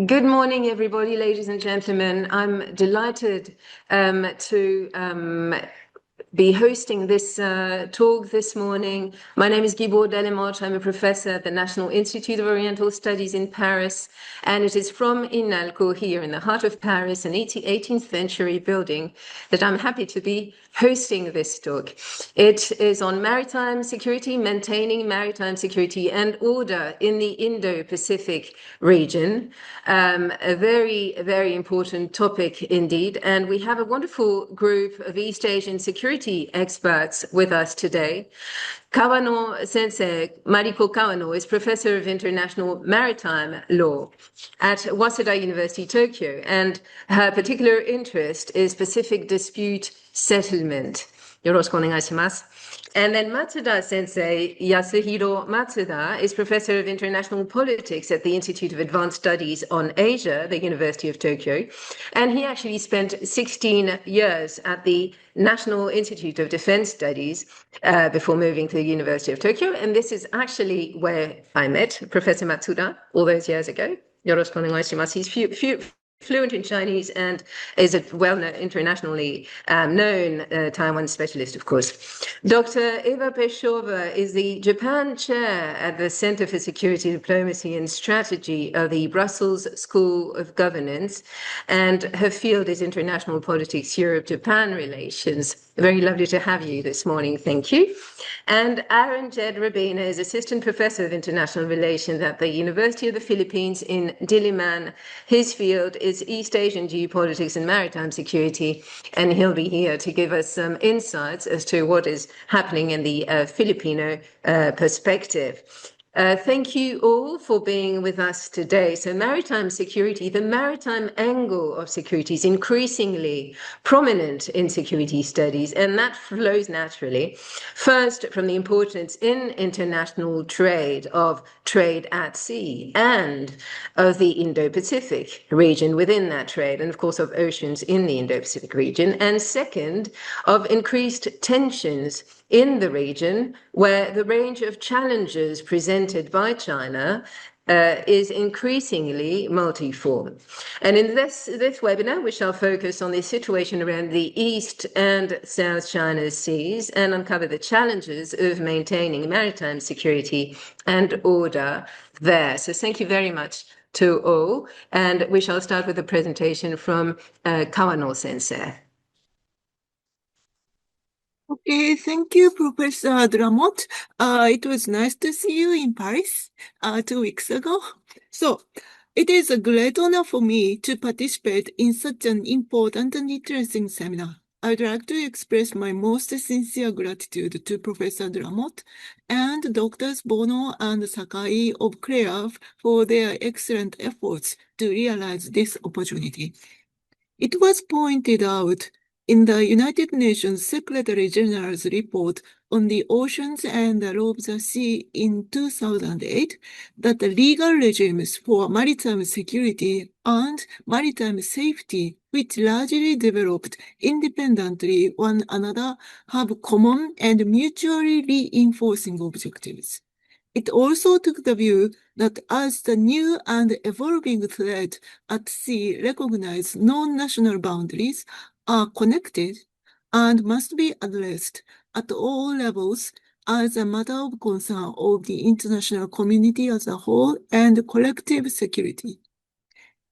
Good morning, everybody, ladies and gentlemen. I'm delighted to be hosting this talk this morning. My name is Guibourg Delamotte. I'm a professor at the National Institute of Oriental Studies in Paris, and it is from Inalco here in the heart of Paris, an 18th century building, that I'm happy to be hosting this talk. It is on maritime security, maintaining maritime security and order in the Indo-Pacific region. A very, very important topic indeed. And we have a wonderful group of East Asian security experts with us today. Kawano Sensei, Mariko Kawano, is Professor of International Maritime Law at Waseda University, Tokyo, and her particular interest is Pacific dispute settlement. Yoroshiku onegaishimasu. And then Matsuda Sensei, Yasuhiro Matsuda, is Professor of International Politics at the Institute of Advanced Studies on Asia, the University of Tokyo. And he actually spent 16 years at the National Institute of Defense Studies before moving to the University of Tokyo. And this is actually where I met Professor Matsuda all those years ago. Yoroshiku onegaishimasu. He's fluent in Chinese and is a well-known, internationally known Taiwan specialist, of course. Dr. Eva Peshova is the Japan chair at the Center for Security, Diplomacy and Strategy of the Brussels School of Governance, and her field is international politics, Europe-Japan relations. Very lovely to have you this morning. Thank you. And Aaron Jed Rabina is Assistant Professor of International Relations at the University of the Philippines in Diliman. His field is East Asian geopolitics and maritime security, and he'll be here to give us some insights as to what is happening in the Filipino perspective. Thank you all for being with us today. So maritime security, the maritime angle of security is increasingly prominent in security studies, and that flows naturally. First, from the importance in international trade of trade at sea and of the Indo-Pacific region within that trade, and of course of oceans in the Indo-Pacific region. And second, of increased tensions in the region, where the range of challenges presented by China is increasingly multiform. And in this webinar, we shall focus on the situation around the East and South China Seas and uncover the challenges of maintaining maritime security and order there. So thank you very much to all. And we shall start with a presentation from Kawano Sensei. Okay, thank you, Professor Delamotte. It was nice to see you in Paris 2 weeks ago. So, it is a great honor for me to participate in such an important and interesting seminar. I would like to express my most sincere gratitude to Professor Delamotte and Drs. Bono and Sakai of KREAB for their excellent efforts to realize this opportunity. It was pointed out in the United Nations Secretary General's report on the oceans and the law of the sea in 2008 that the legal regimes for maritime security and maritime safety, which largely developed independently one another, have common and mutually reinforcing objectives. It also took the view that as the new and evolving threat at sea recognize non-national boundaries, are connected and must be addressed at all levels as a matter of concern of the international community as a whole and collective security.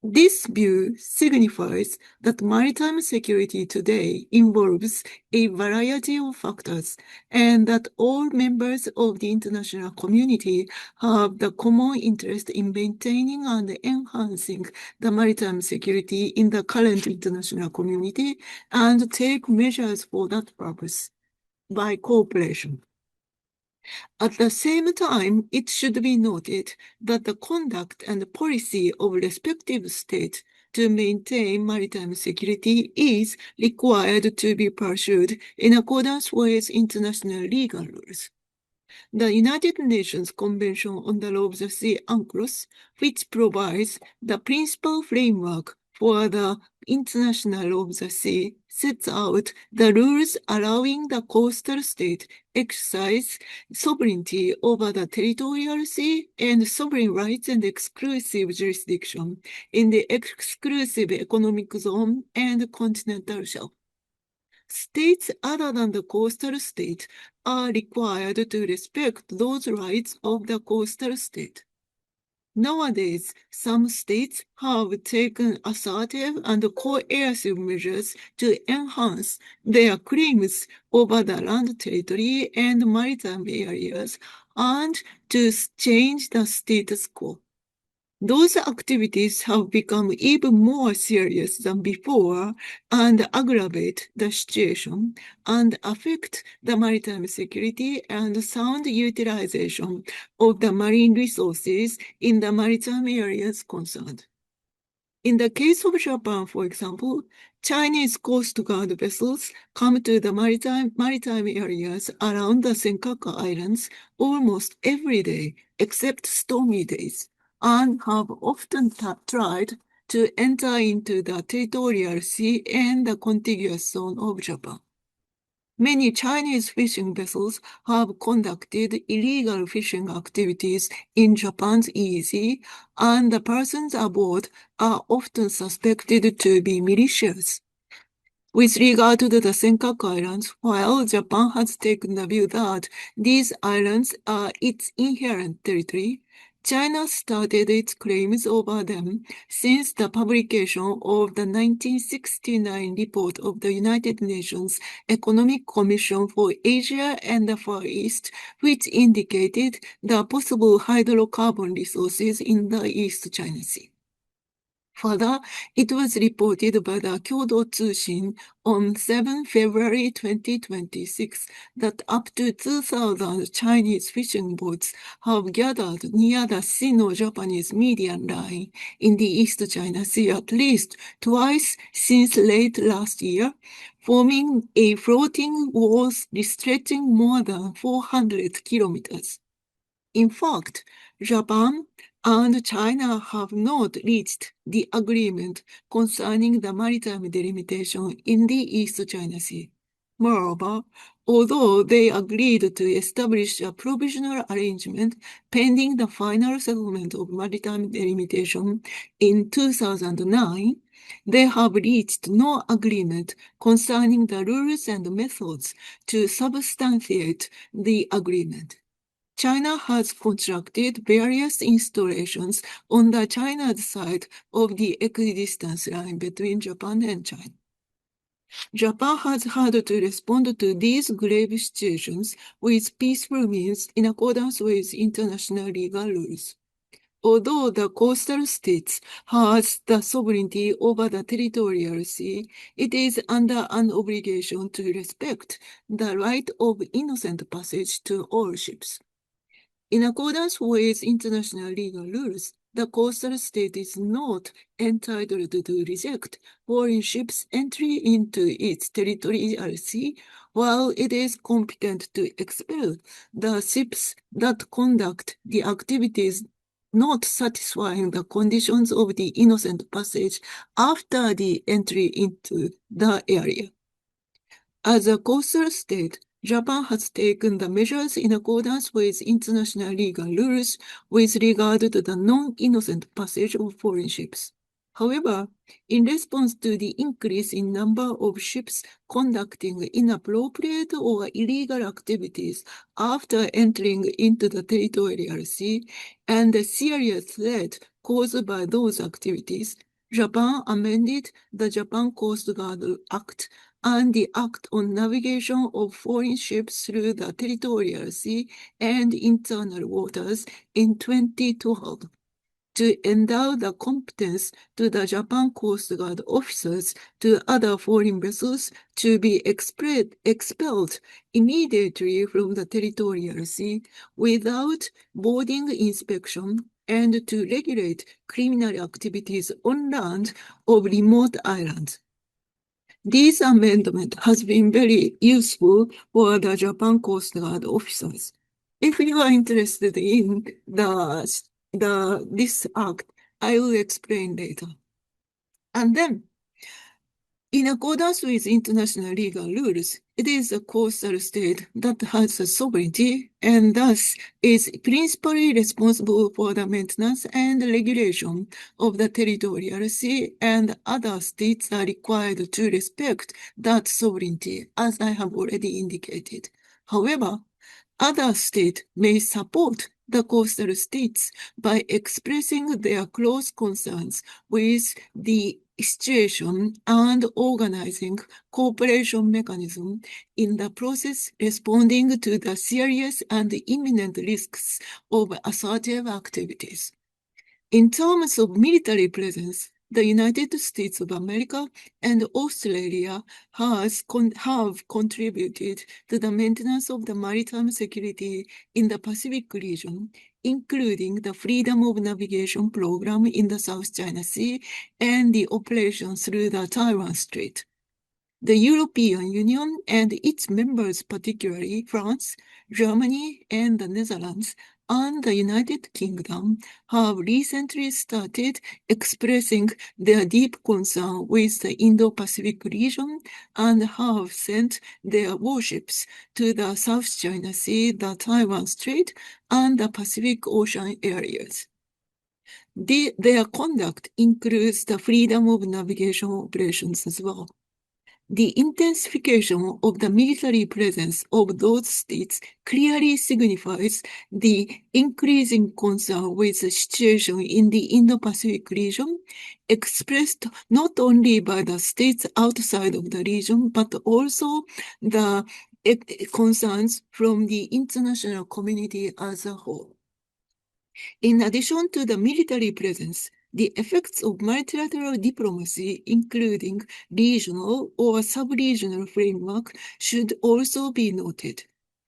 This view signifies that maritime security today involves a variety of factors and that all members of the international community have the common interest in maintaining and enhancing the maritime security in the current international community and take measures for that purpose by cooperation. At the same time, it should be noted that the conduct and policy of respective states to maintain maritime security is required to be pursued in accordance with international legal rules. The United Nations Convention on the Law of the Sea, UNCLOS, which provides the principal framework for the International Law of the Sea sets out the rules allowing the coastal state exercise sovereignty over the territorial sea and sovereign rights and exclusive jurisdiction in the exclusive economic zone and continental shelf. States other than the coastal state are required to respect those rights of the coastal state. Nowadays, some states have taken assertive and coercive measures to enhance their claims over the land territory and maritime areas and to change the status quo. Those activities have become even more serious than before and aggravate the situation and affect the maritime security and sound utilization of the marine resources in the maritime areas concerned. In the case of Japan, for example, Chinese Coast Guard vessels come to the maritime areas around the Senkaku Islands almost every day, except stormy days, and have often tried to enter into the territorial sea and the contiguous zone of Japan. Many Chinese fishing vessels have conducted illegal fishing activities in Japan's EEZ, and the persons aboard are often suspected to be malicious. With regard to the Senkaku Islands, while Japan has taken the view that these islands are its inherent territory, China started its claims over them since the publication of the 1969 report of the United Nations Economic Commission for Asia and the Far East, which indicated the possible hydrocarbon resources in the East China Sea. Further, it was reported by the Kyodo Tsushin on 7 February 2026 that up to 2,000 Chinese fishing boats have gathered near the Sino-Japanese median line in the East China Sea at least twice since late last year, forming a floating wall stretching more than 400 kilometers. In fact, Japan and China have not reached the agreement concerning the maritime delimitation in the East China Sea. Moreover, although they agreed to establish a provisional arrangement pending the final settlement of maritime delimitation in 2009, they have reached no agreement concerning the rules and methods to substantiate the agreement. China has constructed various installations on the China's side of the equidistance line between Japan and China. Japan has had to respond to these grave situations with peaceful means in accordance with international legal rules. Although the coastal states has the sovereignty over the territorial sea, it is under an obligation to respect the right of innocent passage to all ships. In accordance with international legal rules, the coastal state is not entitled to reject foreign ships' entry into its territorial sea, while it is competent to expel the ships that conduct the activities not satisfying the conditions of the innocent passage after the entry into the area. As a coastal state, Japan has taken the measures in accordance with international legal rules with regard to the non-innocent passage of foreign ships. However, in response to the increase in number of ships conducting inappropriate or illegal activities after entering into the territorial sea and the serious threat caused by those activities, Japan amended the Japan Coast Guard Act and the Act on Navigation of Foreign Ships through the Territorial Sea and Internal Waters in 2012 to endow the competence to the Japan Coast Guard officers to other foreign vessels to be expelled immediately from the territorial sea without boarding inspection and to regulate criminal activities on land of remote islands. This amendment has been very useful for the Japan Coast Guard officers. If you are interested in this act, I will explain later. And then, In accordance with international legal rules, it is a coastal state that has a sovereignty and thus is principally responsible for the maintenance and regulation of the territorial sea, and other states are required to respect that sovereignty, as I have already indicated. However, other states may support the coastal states by expressing their close concerns with the situation and organizing cooperation mechanism in the process, responding to the serious and imminent risks of assertive activities. In terms of military presence, the United States of America and Australia have contributed to the maintenance of the maritime security in the Pacific region, including the Freedom of Navigation program in the South China Sea and the operations through the Taiwan Strait. The European Union and its members, particularly France, Germany, and the Netherlands, and the United Kingdom, have recently started expressing their deep concern with the Indo-Pacific region and have sent their warships to the South China Sea, the Taiwan Strait, and the Pacific Ocean areas. Their conduct includes the freedom of navigation operations as well. The intensification of the military presence of those states clearly signifies the increasing concern with the situation in the Indo-Pacific region, expressed not only by the states outside of the region, but also the concerns from the international community as a whole. In addition to the military presence, the effects of multilateral diplomacy, including regional or sub-regional framework, should also be noted.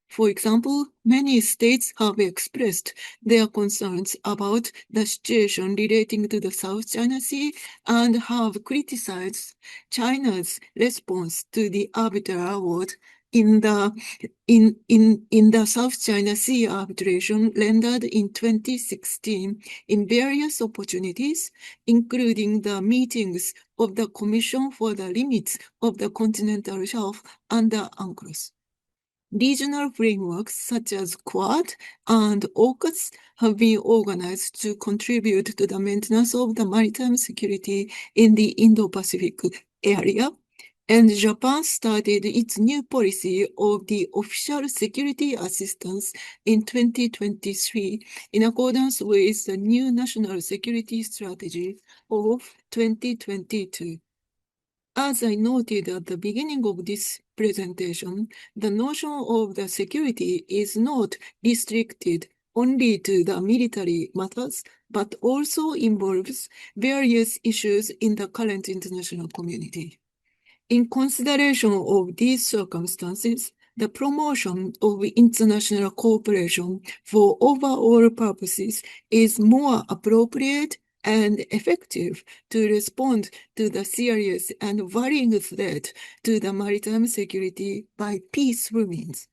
For example, many states have expressed their concerns about the situation relating to the South China Sea and have criticized China's response to the arbiter award in the South China Sea arbitration rendered in 2016 in various opportunities, including the meetings of the Commission for the Limits of the Continental Shelf under UNCLOS. Regional frameworks such as Quad and AUKUS have been organized to contribute to the maintenance of the maritime security in the Indo-Pacific area, and Japan started its new policy of the official security assistance in 2023 in accordance with the new national security strategy of 2022. As I noted at the beginning of this presentation, the notion of the security is not restricted only to the military matters, but also involves various issues in the current international community. In consideration of these circumstances, the promotion of international cooperation for overall purposes is more appropriate and effective to respond to the serious and varying threat to the maritime security by peaceful means.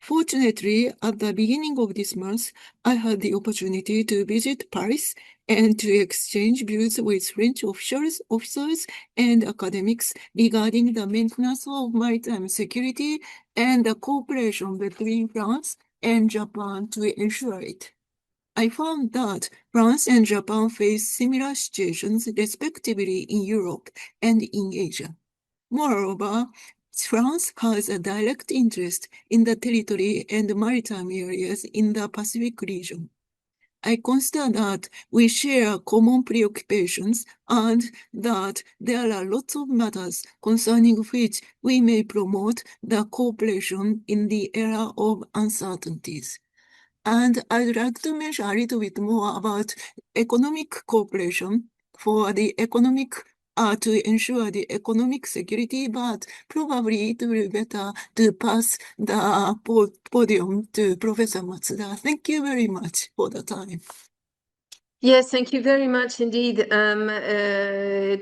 Fortunately, at the beginning of this month, I had the opportunity to visit Paris and to exchange views with French officers and academics regarding the maintenance of maritime security and the cooperation between France and Japan to ensure it. I found that France and Japan face similar situations respectively in Europe and in Asia. Moreover, France has a direct interest in the territory and maritime areas in the Pacific region. I consider that we share common preoccupations and that there are lots of matters concerning which we may promote the cooperation in the era of uncertainties. And I'd like to mention a little bit more about economic cooperation for the economic to ensure the economic security, but probably it will be better to pass the podium to Professor Matsuda. Thank you very much for the time. Yes, thank you very much indeed.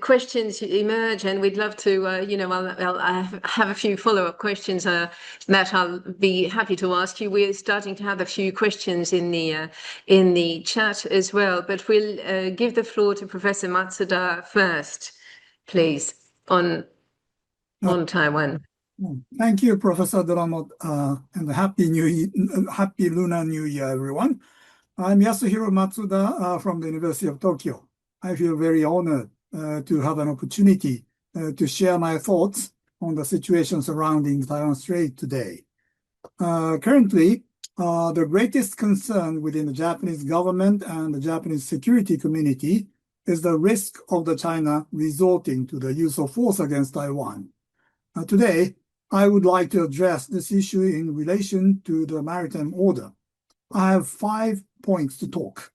Questions emerge, and we'd love to, I have a few follow-up questions that I'll be happy to ask you. We're starting to have a few questions in the chat as well, but we'll give the floor to Professor Matsuda first, please, on on Taiwan. Thank you, Professor Delamotte, and happy Lunar New Year, everyone. I'm Yasuhiro Matsuda from the University of Tokyo. I feel very honored to have an opportunity to share my thoughts on the situation surrounding Taiwan Strait today. Currently, the greatest concern within the Japanese government and the Japanese security community is the risk of the China resorting to the use of force against Taiwan. Today, I would like to address this issue in relation to the maritime order. I have 5 points to talk.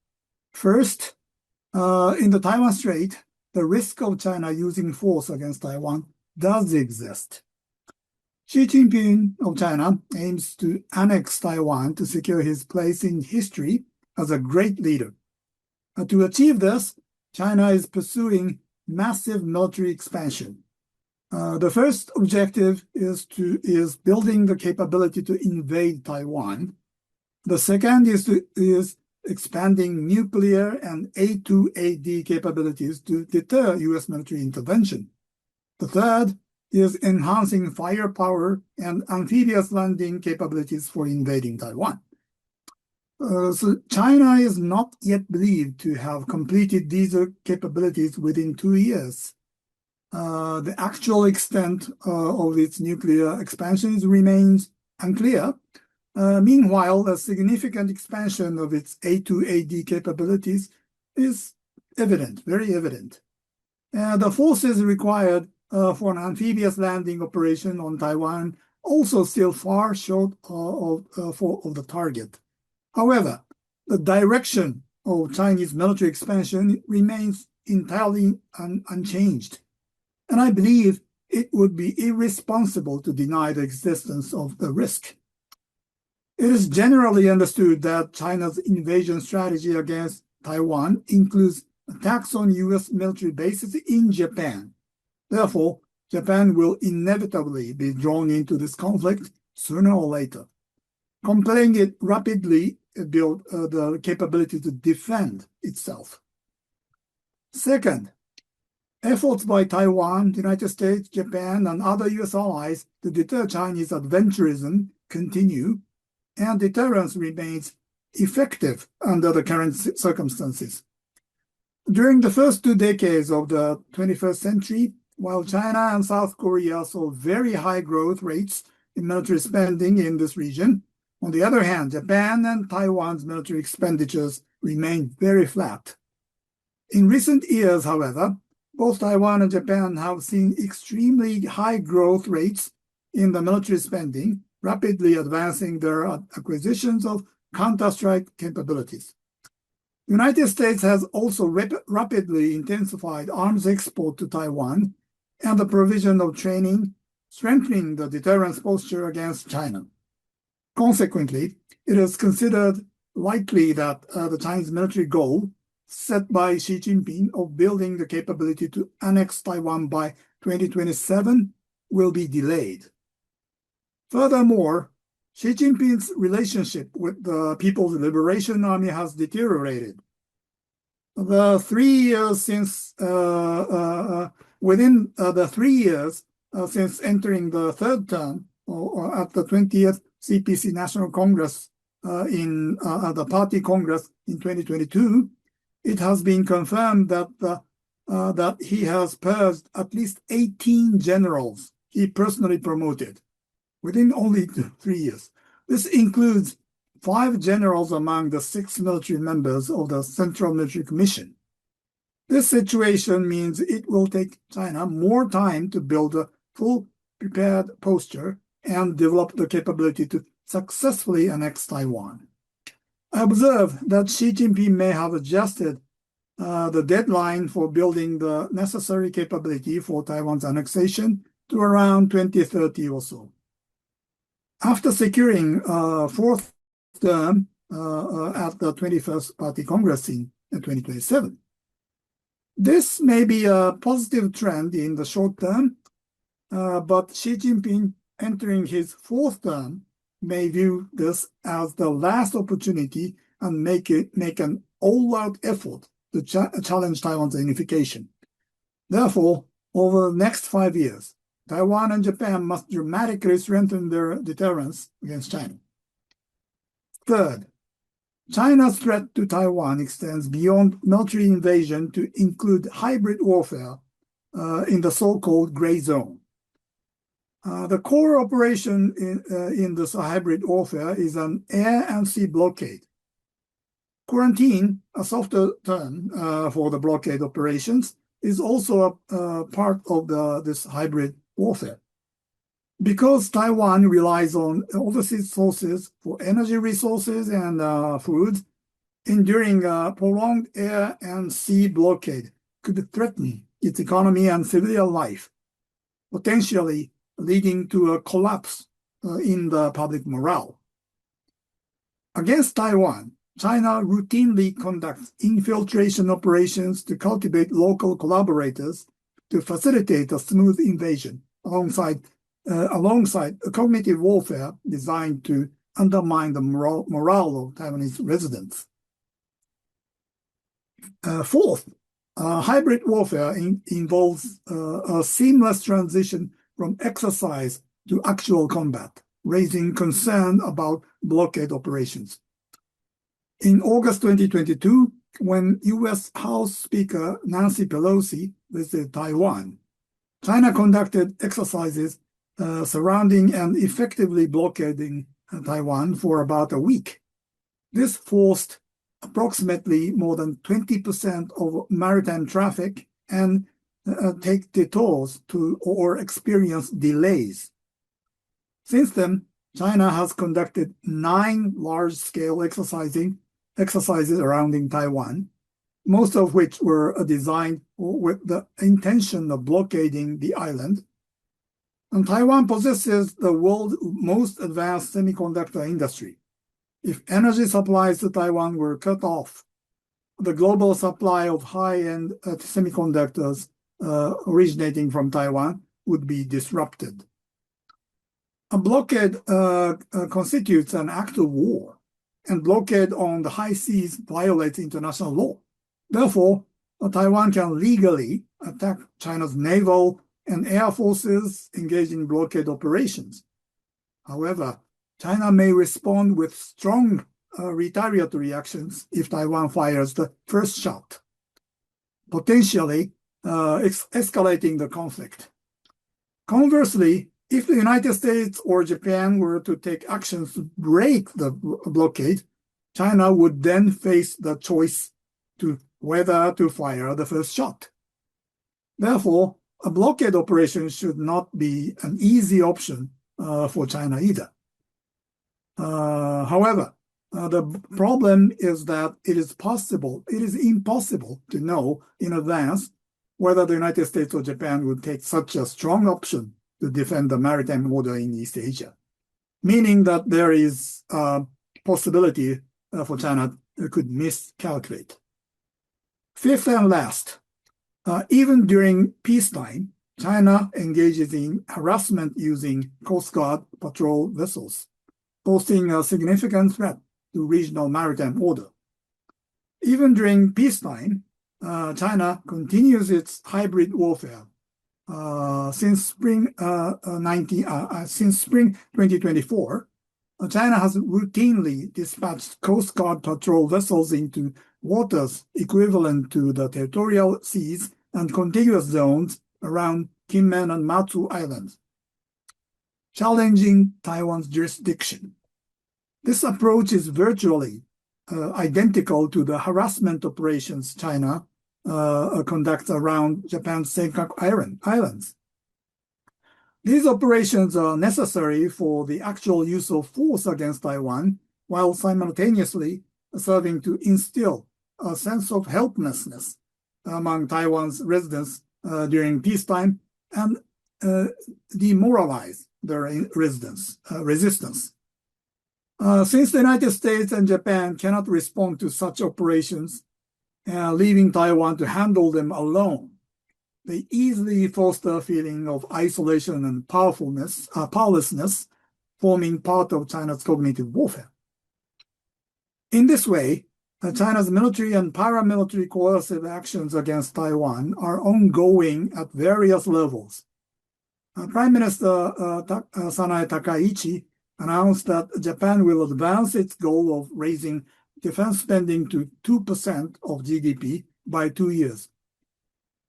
First, in the Taiwan Strait, the risk of China using force against Taiwan does exist. Xi Jinping of China aims to annex Taiwan to secure his place in history as a great leader. To achieve this, China is pursuing massive military expansion. The first objective is building the capability to invade Taiwan. The second is expanding nuclear and A2AD capabilities to deter U.S. military intervention. The third is enhancing firepower and amphibious landing capabilities for invading Taiwan. So China is not yet believed to have completed these capabilities within 2 years. The actual extent of its nuclear expansions remains unclear. Meanwhile, a significant expansion of its A2AD capabilities is evident, very evident. The forces required for an amphibious landing operation on Taiwan also still far short of the target. However, the direction of Chinese military expansion remains entirely unchanged, and I believe it would be irresponsible to deny the existence of the risk. It is generally understood that China's invasion strategy against Taiwan includes attacks on U.S. military bases in Japan. Therefore, Japan will inevitably be drawn into this conflict sooner or later. Compelling it rapidly build the capability to defend itself. Second, efforts by Taiwan, the United States, Japan, and other U.S. allies to deter Chinese adventurism continue, and deterrence remains effective under the current circumstances. During the first 2 decades of the 21st century, while China and South Korea saw very high growth rates in military spending in this region, on the other hand, Japan and Taiwan's military expenditures remained very flat. In recent years, however, both Taiwan and Japan have seen extremely high growth rates in the military spending, rapidly advancing their acquisitions of counter-strike capabilities. The United States has also rapidly intensified arms export to Taiwan and the provision of training, strengthening the deterrence posture against China. Consequently, it is considered likely that the Chinese military goal set by Xi Jinping of building the capability to annex Taiwan by 2027 will be delayed. Furthermore, Xi Jinping's relationship with the People's Liberation Army has deteriorated. The 3 years since within the 3 years since entering the third term, or at the 20th CPC National Congress in the Party Congress in 2022, it has been confirmed that he has purged at least 18 generals he personally promoted within only 3 years. This includes 5 generals among the 6 military members of the Central Military Commission. This situation means it will take China more time to build a full prepared posture and develop the capability to successfully annex Taiwan. I observe that Xi Jinping may have adjusted the deadline for building the necessary capability for Taiwan's annexation to around 2030 or so. After securing a 4th term at the 21st Party Congress in 2027. This may be a positive trend in the short term, but Xi Jinping entering his 4th term may view this as the last opportunity and make an all-out effort to challenge Taiwan's unification. Therefore, over the next 5 years, Taiwan and Japan must dramatically strengthen their deterrence against China. Third, China's threat to Taiwan extends beyond military invasion to include hybrid warfare in the so-called gray zone. The core operation in this hybrid warfare is an air and sea blockade. Quarantine, a softer term for the blockade operations, is also a part of this hybrid warfare. Because Taiwan relies on overseas sources for energy resources and food, enduring a prolonged air and sea blockade could threaten its economy and civilian life, potentially leading to a collapse in the public morale. Against Taiwan, China routinely conducts infiltration operations to cultivate local collaborators to facilitate a smooth invasion alongside a cognitive warfare designed to undermine the morale of Taiwanese residents. Fourth, hybrid warfare involves a seamless transition from exercise to actual combat, raising concern about blockade operations. In August 2022, when U.S. House Speaker Nancy Pelosi visited Taiwan, China conducted exercises surrounding and effectively blockading Taiwan for about a week. This forced approximately more than 20% of maritime traffic and take detours or experience delays. Since then, China has conducted 9 large-scale exercises surrounding Taiwan, most of which were designed with the intention of blockading the island. And Taiwan possesses the world's most advanced semiconductor industry. If energy supplies to Taiwan were cut off, the global supply of high-end semiconductors originating from Taiwan would be disrupted. A blockade constitutes an act of war, and blockade on the high seas violates international law. Therefore, Taiwan can legally attack China's naval and air forces engaged in blockade operations. However, China may respond with strong retaliatory actions if Taiwan fires the first shot, potentially escalating the conflict. Conversely, if the United States or Japan were to take actions to break the blockade, China would then face the choice to whether to fire the first shot. Therefore, a blockade operation should not be an easy option for China either. However, the problem is that it is impossible to know in advance whether the United States or Japan would take such a strong option to defend the maritime order in East Asia, meaning that there is a possibility for China could miscalculate. Fifth and last, even during peacetime, China engages in harassment using Coast Guard patrol vessels, posing a significant threat to regional maritime order. Even during peacetime, China continues its hybrid warfare. Since spring 2024, China has routinely dispatched Coast Guard patrol vessels into waters equivalent to the territorial seas and contiguous zones around Kinmen and Matsu Islands, challenging Taiwan's jurisdiction. This approach is virtually identical to the harassment operations China conducts around Japan's Senkaku Islands. These operations are necessary for the actual use of force against Taiwan, while simultaneously serving to instill a sense of helplessness among Taiwan's residents during peacetime and demoralize their resistance. Since the United States and Japan cannot respond to such operations, leaving Taiwan to handle them alone, they easily foster a feeling of isolation and powerlessness, forming part of China's cognitive warfare. In this way, China's military and paramilitary coercive actions against Taiwan are ongoing at various levels. Prime Minister Sanae Takaichi announced that Japan will advance its goal of raising defense spending to 2% of GDP by 2 years.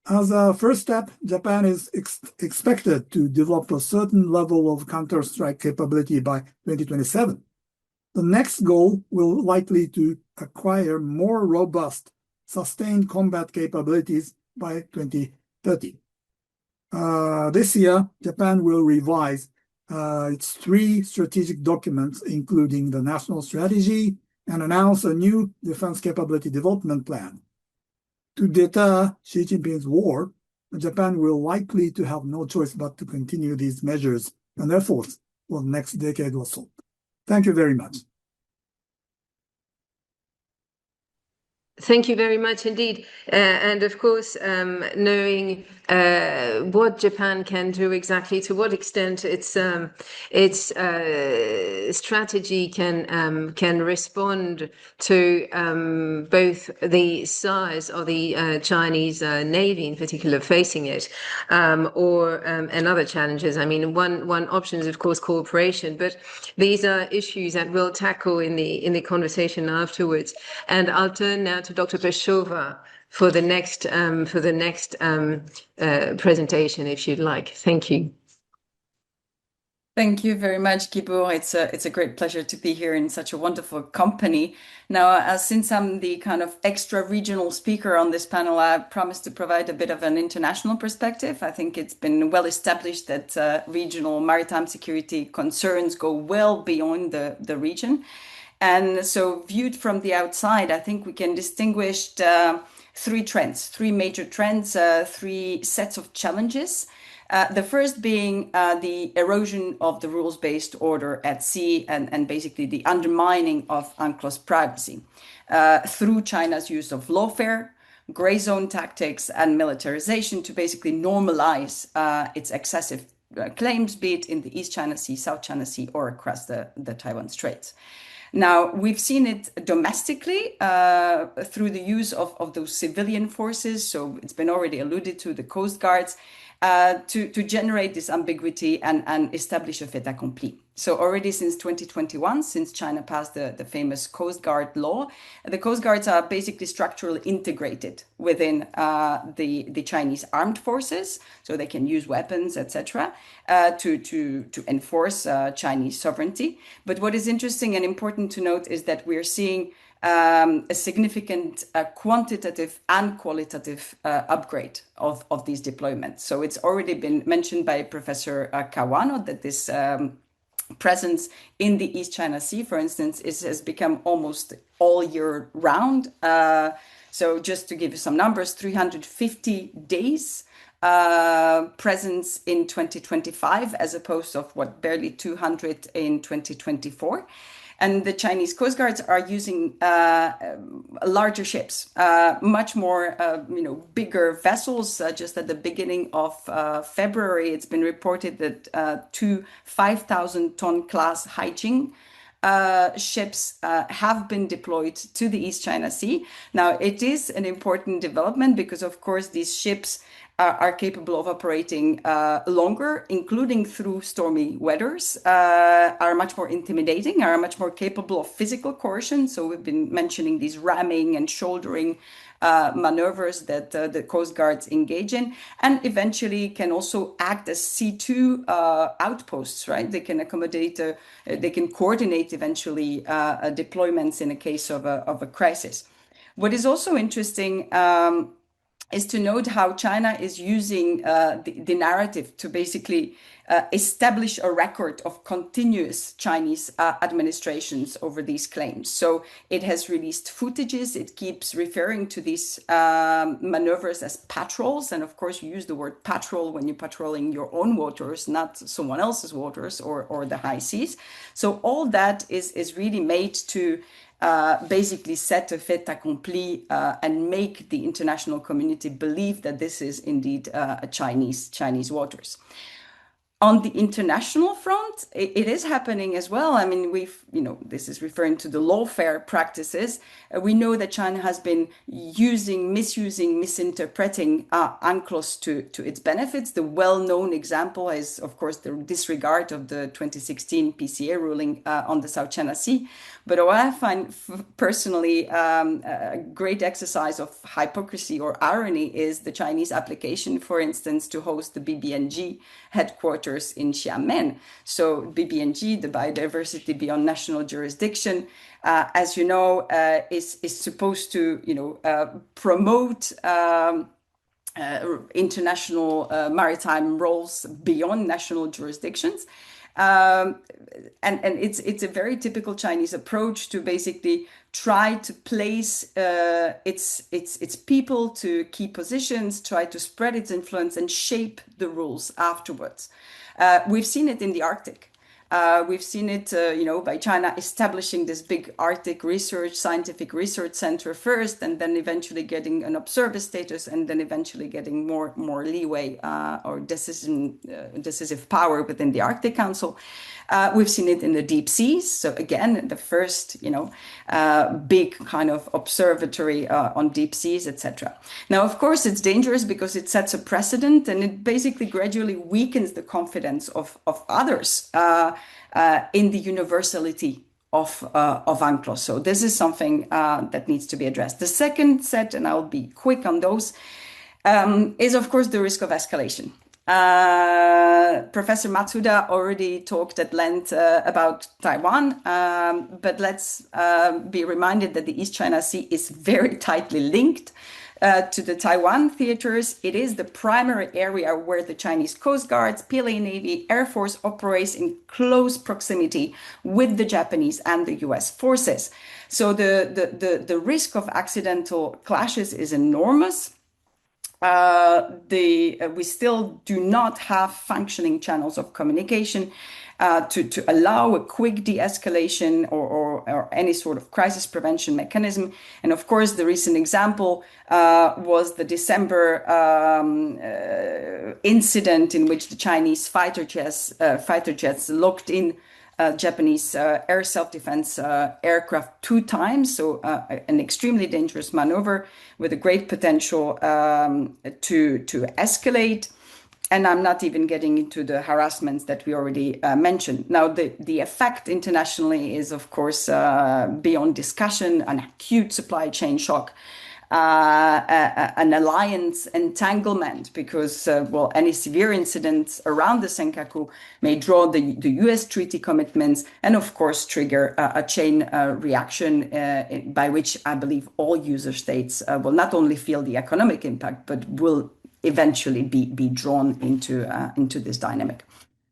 As a first step, Japan is expected to develop a certain level of counter-strike capability by 2027. The next goal will likely to acquire more robust, sustained combat capabilities by 2030. This year, Japan will revise its 3 strategic documents, including the national strategy, and announce a new defense capability development plan. To deter Xi Jinping's war, Japan will likely to have no choice but to continue these measures and efforts for the next decade or so. Thank you very much. Thank you very much indeed. And of course, knowing what Japan can do exactly, to what extent its strategy can respond to both the size of the Chinese Navy in particular facing it, and other challenges. I mean, one option is of course cooperation, but these are issues that we'll tackle in the conversation afterwards. And I'll turn now to Dr. Peshova for the next presentation, if you'd like. Thank you. Thank you very much, Guibourg. It's a great pleasure to be here in such a wonderful company. Now, since I'm the kind of extra regional speaker on this panel, I promised to provide a bit of an international perspective. I think it's been well established that regional maritime security concerns go well beyond the region. And so viewed from the outside, I think we can distinguish 3 major trends, 3 sets of challenges. The first being the erosion of the rules-based order at sea and basically the undermining of UNCLOS privacy through China's use of lawfare, gray zone tactics, and militarization to basically normalize its excessive claims, be it in the East China Sea, South China Sea, or across the Taiwan Straits. Now, we've seen it domestically through the use of those civilian forces. So it's been already alluded to, the Coast Guards, to generate this ambiguity and establish a fait accompli. So already since 2021, since China passed the famous Coast Guard law, the Coast Guards are basically structurally integrated within the Chinese armed forces, so they can use weapons, etc., to enforce Chinese sovereignty. But what is interesting and important to note is that we're seeing a significant quantitative and qualitative upgrade of these deployments. So it's already been mentioned by Professor Kawano that this presence in the East China Sea, for instance, has become almost all year round. So just to give you some numbers, 350 days presence in 2025, as opposed to barely 200 in 2024. And the Chinese Coast Guards are using larger ships, much more, bigger vessels. Just at the beginning of February, it's been reported that 2 5,000-ton class Haijing ships have been deployed to the East China Sea. Now, it is an important development because, of course, these ships are capable of operating longer, including through stormy weathers, are much more intimidating, are much more capable of physical coercion. So we've been mentioning these ramming and shouldering maneuvers that the Coast Guards engage in, and eventually can also act as C2 outposts, right? They can accommodate, they can coordinate eventually deployments in a case of a crisis. What is also interesting is to note how China is using the narrative to basically establish a record of continuous Chinese administrations over these claims. So it has released footages. It keeps referring to these maneuvers as patrols. And of course, you use the word patrol when you're patrolling your own waters, not someone else's waters or the high seas. So all that is really made to basically set a fait accompli and make the international community believe that this is indeed Chinese waters. On the international front, it is happening as well. I mean, this is referring to the lawfare practices. We know that China has been misusing, misinterpreting UNCLOS to its benefits. The well-known example is, of course, the disregard of the 2016 PCA ruling on the South China Sea. But what I find personally a great exercise of hypocrisy or irony is the Chinese application, for instance, to host the BBNG headquarters in Xiamen. So BBNG, the Biodiversity Beyond National Jurisdiction, as you know, is supposed to promote international maritime roles beyond national jurisdictions. And it's a very typical Chinese approach to basically try to place its people to key positions, try to spread its influence and shape the rules afterwards. We've seen it in the Arctic. We've seen it, by China establishing this big Arctic scientific research center first, and then eventually getting an observer status, and then eventually getting more leeway or decisive power within the Arctic Council. We've seen it in the deep seas. So again, the first, big kind of observatory on deep seas, etc. Now, of course, it's dangerous because it sets a precedent, and it basically gradually weakens the confidence of others in the universality of UNCLOS. So this is something that needs to be addressed. The second set, and I'll be quick on those, is of course the risk of escalation. Professor Matsuda already talked at length about Taiwan, but let's be reminded that the East China Sea is very tightly linked to the Taiwan theaters. It is the primary area where the Chinese Coast Guards, PLA Navy, Air Force operates in close proximity with the Japanese and the US forces. So the risk of accidental clashes is enormous. We still do not have functioning channels of communication to allow a quick de-escalation or any sort of crisis prevention mechanism. And of course, the recent example was the December incident in which the Chinese fighter jets locked in Japanese air self-defense aircraft 2 times. So an extremely dangerous maneuver with a great potential to escalate. And I'm not even getting into the harassments that we already mentioned. Now, the effect internationally is, of course, beyond discussion, an acute supply chain shock, an alliance entanglement, because, any severe incidents around the Senkaku may draw the US treaty commitments and, of course, trigger a chain reaction by which I believe all user states will not only feel the economic impact, but will eventually be drawn into this dynamic.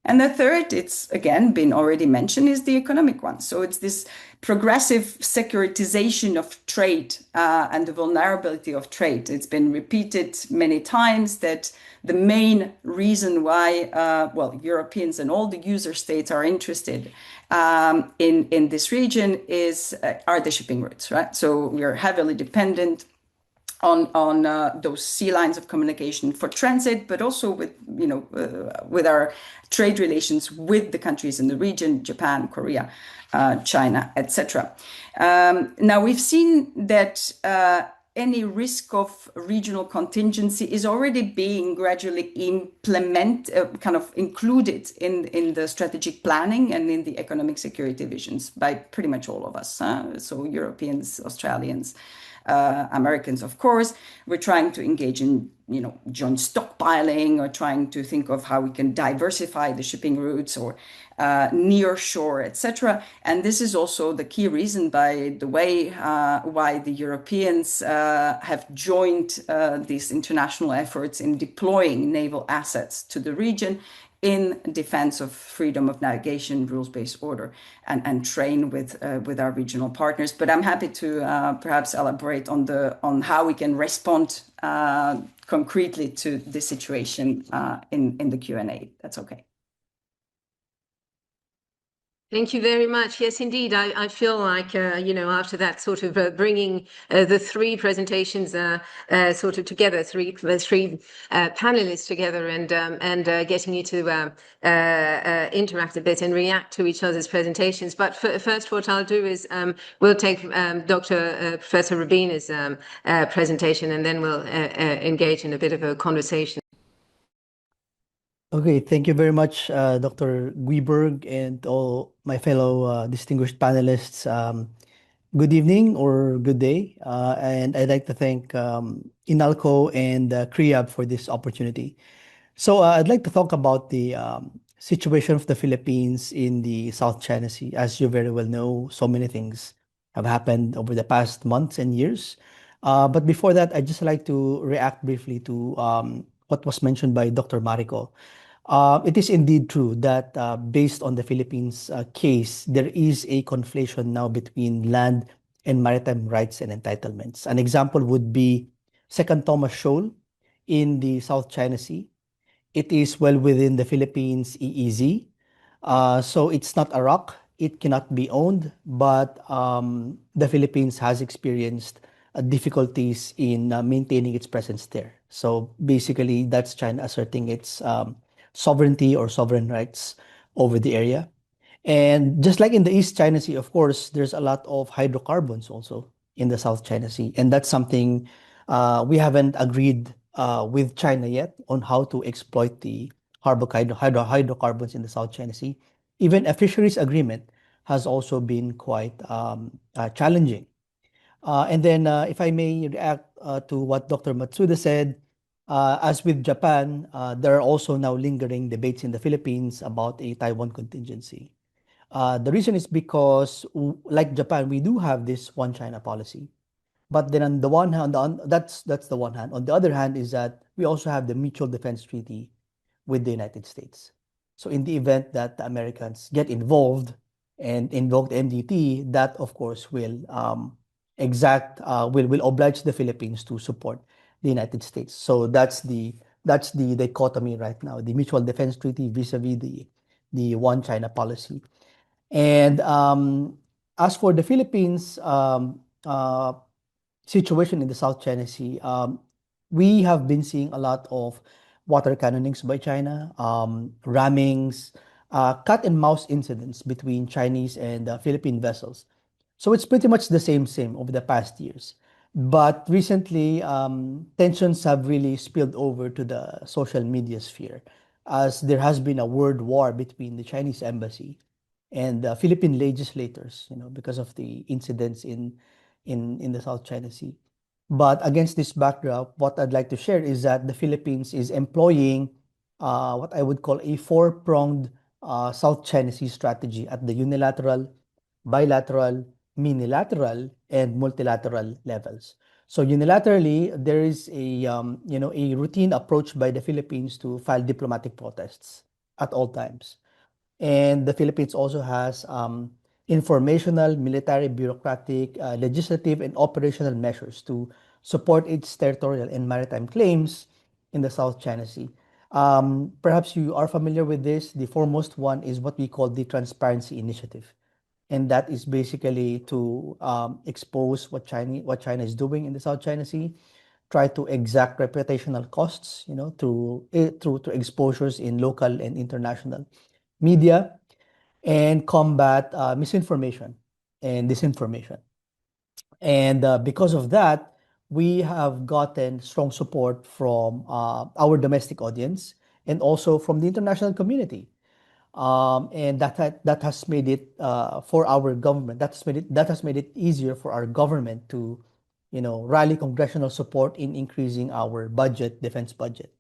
And the third, it's again been already mentioned, is the economic one. So it's this progressive securitization of trade and the vulnerability of trade. It's been repeated many times that the main reason why, Europeans and all the user states are interested in this region are the shipping routes, right? So we are heavily dependent on those sea lines of communication for transit, but also with our trade relations with the countries in the region, Japan, Korea, China, etc. Now we've seen that any risk of regional contingency is already being gradually included in the strategic planning and in the economic security visions by pretty much all of us. So Europeans, Australians, Americans, of course. We're trying to engage in, joint stockpiling, or trying to think of how we can diversify the shipping routes or near shore, etc. And this is also the key reason, by the way, why the Europeans have joined these international efforts in deploying naval assets to the region in defense of freedom of navigation, rules-based order, and train with our regional partners. But I'm happy to perhaps elaborate on how we can respond concretely to this situation in the Q&A. That's okay. Thank you very much. Yes, indeed. I feel like, after that sort of bringing the three presentations sort of together, three panelists together, and getting you to interact a bit and react to each other's presentations. But first, what I'll do is we'll take Professor Rubina's presentation, and then we'll engage in a bit of a conversation. Okay, thank you very much, Dr. Guibourg, and all my fellow distinguished panelists. Good evening or good day, and I'd like to thank Inalco and KREAB for this opportunity. So I'd like to talk about the situation of the Philippines in the South China Sea. As you very well know, so many things have happened over the past months and years. But before that, I'd just like to react briefly to what was mentioned by Dr. Mariko. It is indeed true that based on the Philippines case, there is a conflation now between land and maritime rights and entitlements. An example would be Second Thomas Shoal in the South China Sea. It is well within the Philippines EEZ. So it's not a rock. It cannot be owned, but the Philippines has experienced difficulties in maintaining its presence there. So basically, that's China asserting its sovereignty or sovereign rights over the area. And just like in the East China Sea, of course, there's a lot of hydrocarbons also in the South China Sea. And that's something we haven't agreed with China yet on how to exploit the hydrocarbons in the South China Sea. Even a fisheries agreement has also been quite challenging. And then, if I may react to what Dr. Matsuda said, as with Japan, there are also now lingering debates in the Philippines about a Taiwan contingency. The reason is because, like Japan, we do have this one China policy. But then on the one hand, that's the one hand. On the other hand is that we also have the Mutual Defense Treaty with the United States. So in the event that the Americans get involved and invoke the MDT, that of course will oblige the Philippines to support the United States. So that's the dichotomy right now: the Mutual Defense Treaty vis-a-vis the one China policy. And as for the Philippines situation in the South China Sea, we have been seeing a lot of water cannonings by China, rammings, cat and mouse incidents between Chinese and Philippine vessels. So it's pretty much the same over the past years. But recently, tensions have really spilled over to the social media sphere, as there has been a word war between the Chinese embassy and Philippine legislators, because of the incidents in the South China Sea. But against this backdrop, what I'd like to share is that the Philippines is employing what I would call a four-pronged South China Sea strategy at the unilateral, bilateral, minilateral, and multilateral levels. So unilaterally, there is a routine approach by the Philippines to file diplomatic protests at all times. And the Philippines also has informational, military, bureaucratic, legislative, and operational measures to support its territorial and maritime claims in the South China Sea. Perhaps you are familiar with this. The foremost one is what we call the Transparency Initiative. And that is basically to expose what China is doing in the South China Sea, try to exact reputational costs, through exposures in local and international media, and combat misinformation and disinformation. And because of that, we have gotten strong support from our domestic audience and also from the international community. And that has made it for our government. That has made it easier for our government to, rally congressional support in increasing our defense budget.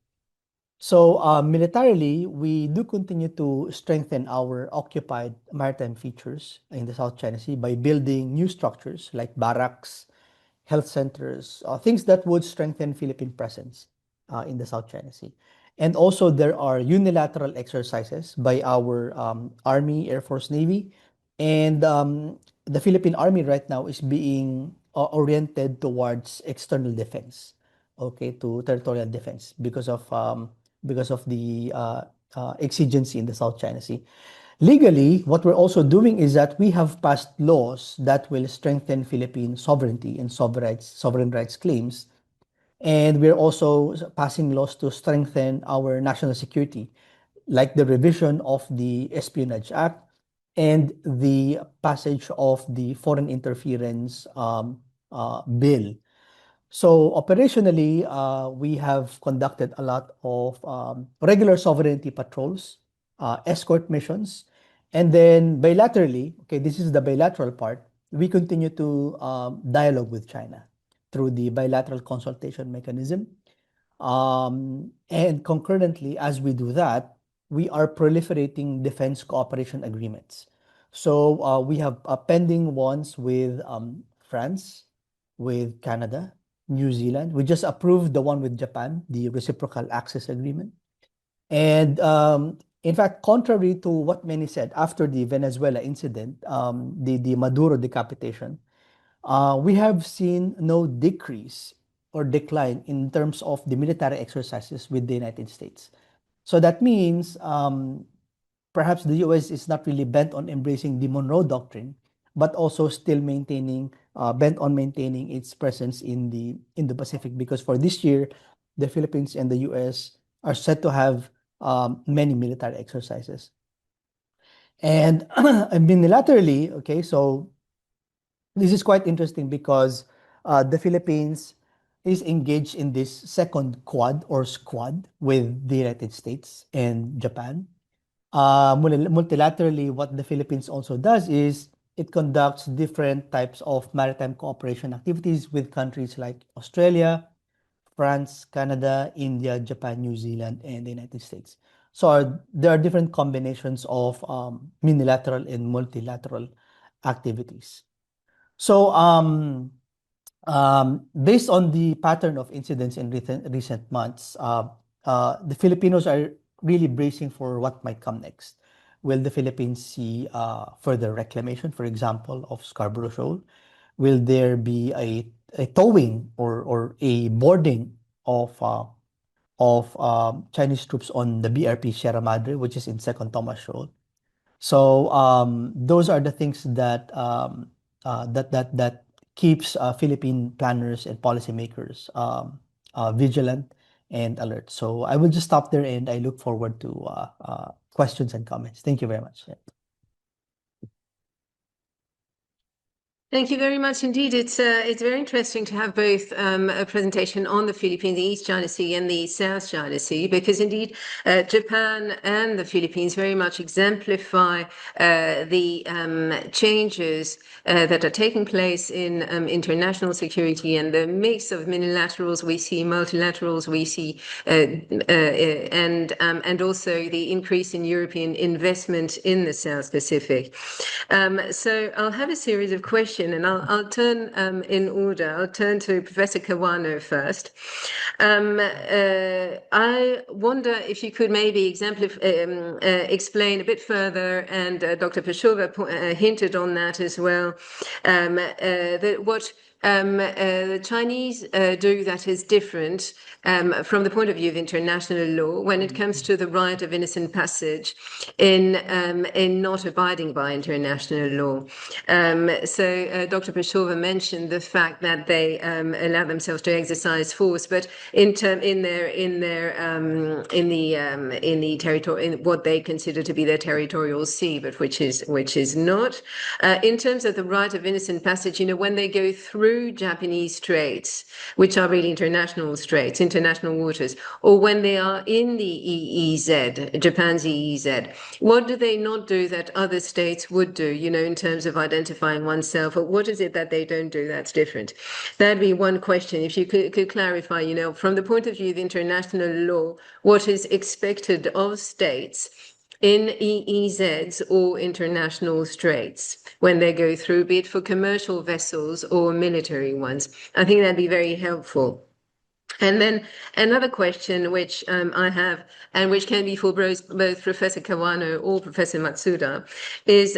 So militarily, we do continue to strengthen our occupied maritime features in the South China Sea by building new structures like barracks, health centers, things that would strengthen Philippine presence in the South China Sea. And also there are unilateral exercises by our Army, Air Force, Navy. And the Philippine Army right now is being oriented towards external defense, to territorial defense because of the exigency in the South China Sea. Legally, what we're also doing is that we have passed laws that will strengthen Philippine sovereignty and sovereign rights claims. And we're also passing laws to strengthen our national security, like the revision of the Espionage Act and the passage of the Foreign Interference Bill. So operationally, we have conducted a lot of regular sovereignty patrols, escort missions, and then bilaterally, okay, this is the bilateral part, we continue to dialogue with China through the bilateral consultation mechanism. And concurrently, as we do that, we are proliferating defense cooperation agreements. So we have pending ones with France, with Canada, New Zealand. We just approved the one with Japan, the reciprocal access agreement. And in fact, contrary to what many said after the Venezuela incident, the Maduro decapitation, we have seen no decrease or decline in terms of the military exercises with the United States. So that means perhaps the US is not really bent on embracing the Monroe Doctrine, but also still bent on maintaining its presence in the Indo-Pacific, because for this year, the Philippines and the US are said to have many military exercises. And unilaterally, okay, so this is quite interesting because the Philippines is engaged in this second quad or squad with the United States and Japan. Multilaterally, what the Philippines also does is it conducts different types of maritime cooperation activities with countries like Australia, France, Canada, India, Japan, New Zealand, and the United States. So there are different combinations of unilateral and multilateral activities. So based on the pattern of incidents in recent months, the Filipinos are really bracing for what might come next. Will the Philippines see further reclamation, for example, of Scarborough Shoal? Will there be a towing or a boarding of Chinese troops on the BRP Sierra Madre, which is in Second Thomas Shoal? So those are the things that that keeps Philippine planners and policymakers vigilant and alert. So I will just stop there, and I look forward to questions and comments. Thank you very much. Thank you very much indeed. It's very interesting to have both a presentation on the Philippines, the East China Sea and the South China Sea, because indeed Japan and the Philippines very much exemplify the changes that are taking place in international security, and the mix of minilaterals we see, multilaterals we see, and also the increase in European investment in the South Pacific. So I'll have a series of questions, and I'll turn in order. I'll turn to Professor Kawano first. I wonder if you could maybe explain a bit further, and Dr. Pashova hinted on that as well, that what the Chinese do that is different from the point of view of international law when it comes to the right of innocent passage in not abiding by international law. So Dr. Pashova mentioned the fact that they allow themselves to exercise force, but in what they consider to be their territorial sea, but which is not. In terms of the right of innocent passage, when they go through Japanese straits, which are really international straits, international waters, or when they are in the EEZ, Japan's EEZ, what do they not do that other states would do, in terms of identifying oneself? Or what is it that they don't do that's different? That'd be one question. If you could clarify, from the point of view of international law, what is expected of states in EEZs or international straits when they go through, be it for commercial vessels or military ones. I think that'd be very helpful. And then another question which I have, and which can be for both Professor Kawano or Professor Matsuda, is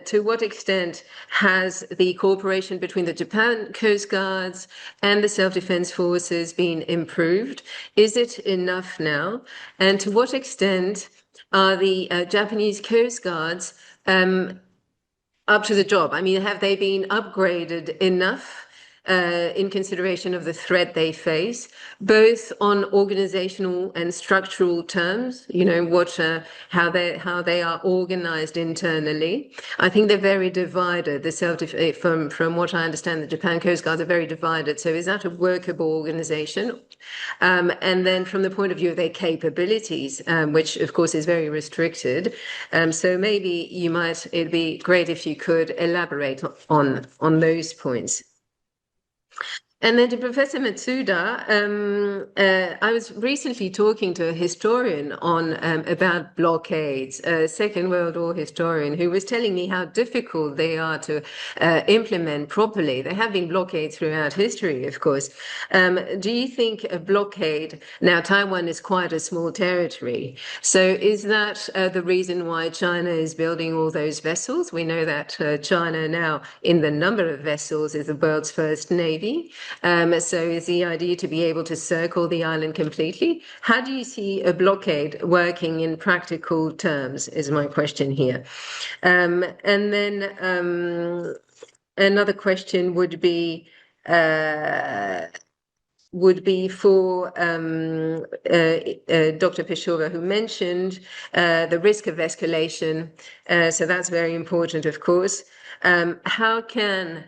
to what extent has the cooperation between the Japan Coast Guards and the self-defense forces been improved? Is it enough now? And to what extent are the Japanese Coast Guards up to the job? I mean, have they been upgraded enough in consideration of the threat they face, both on organizational and structural terms? You know, how they are organized internally. I think they're very divided. From what I understand, the Japan Coast Guard are very divided. So is that a workable organization? And then from the point of view of their capabilities, which of course is very restricted. So maybe it'd be great if you could elaborate on those points. And then to Professor Matsuda, I was recently talking to a historian about blockades, a Second World War historian, who was telling me how difficult they are to implement properly. There have been blockades throughout history, of course. Do you think a blockade, now Taiwan is quite a small territory, so is that the reason why China is building all those vessels? We know that China now, in the number of vessels, is the world's first navy. So is the idea to be able to circle the island completely? How do you see a blockade working in practical terms, is my question here. And then another question would be for Dr. Peshova, who mentioned the risk of escalation. So that's very important, of course. How can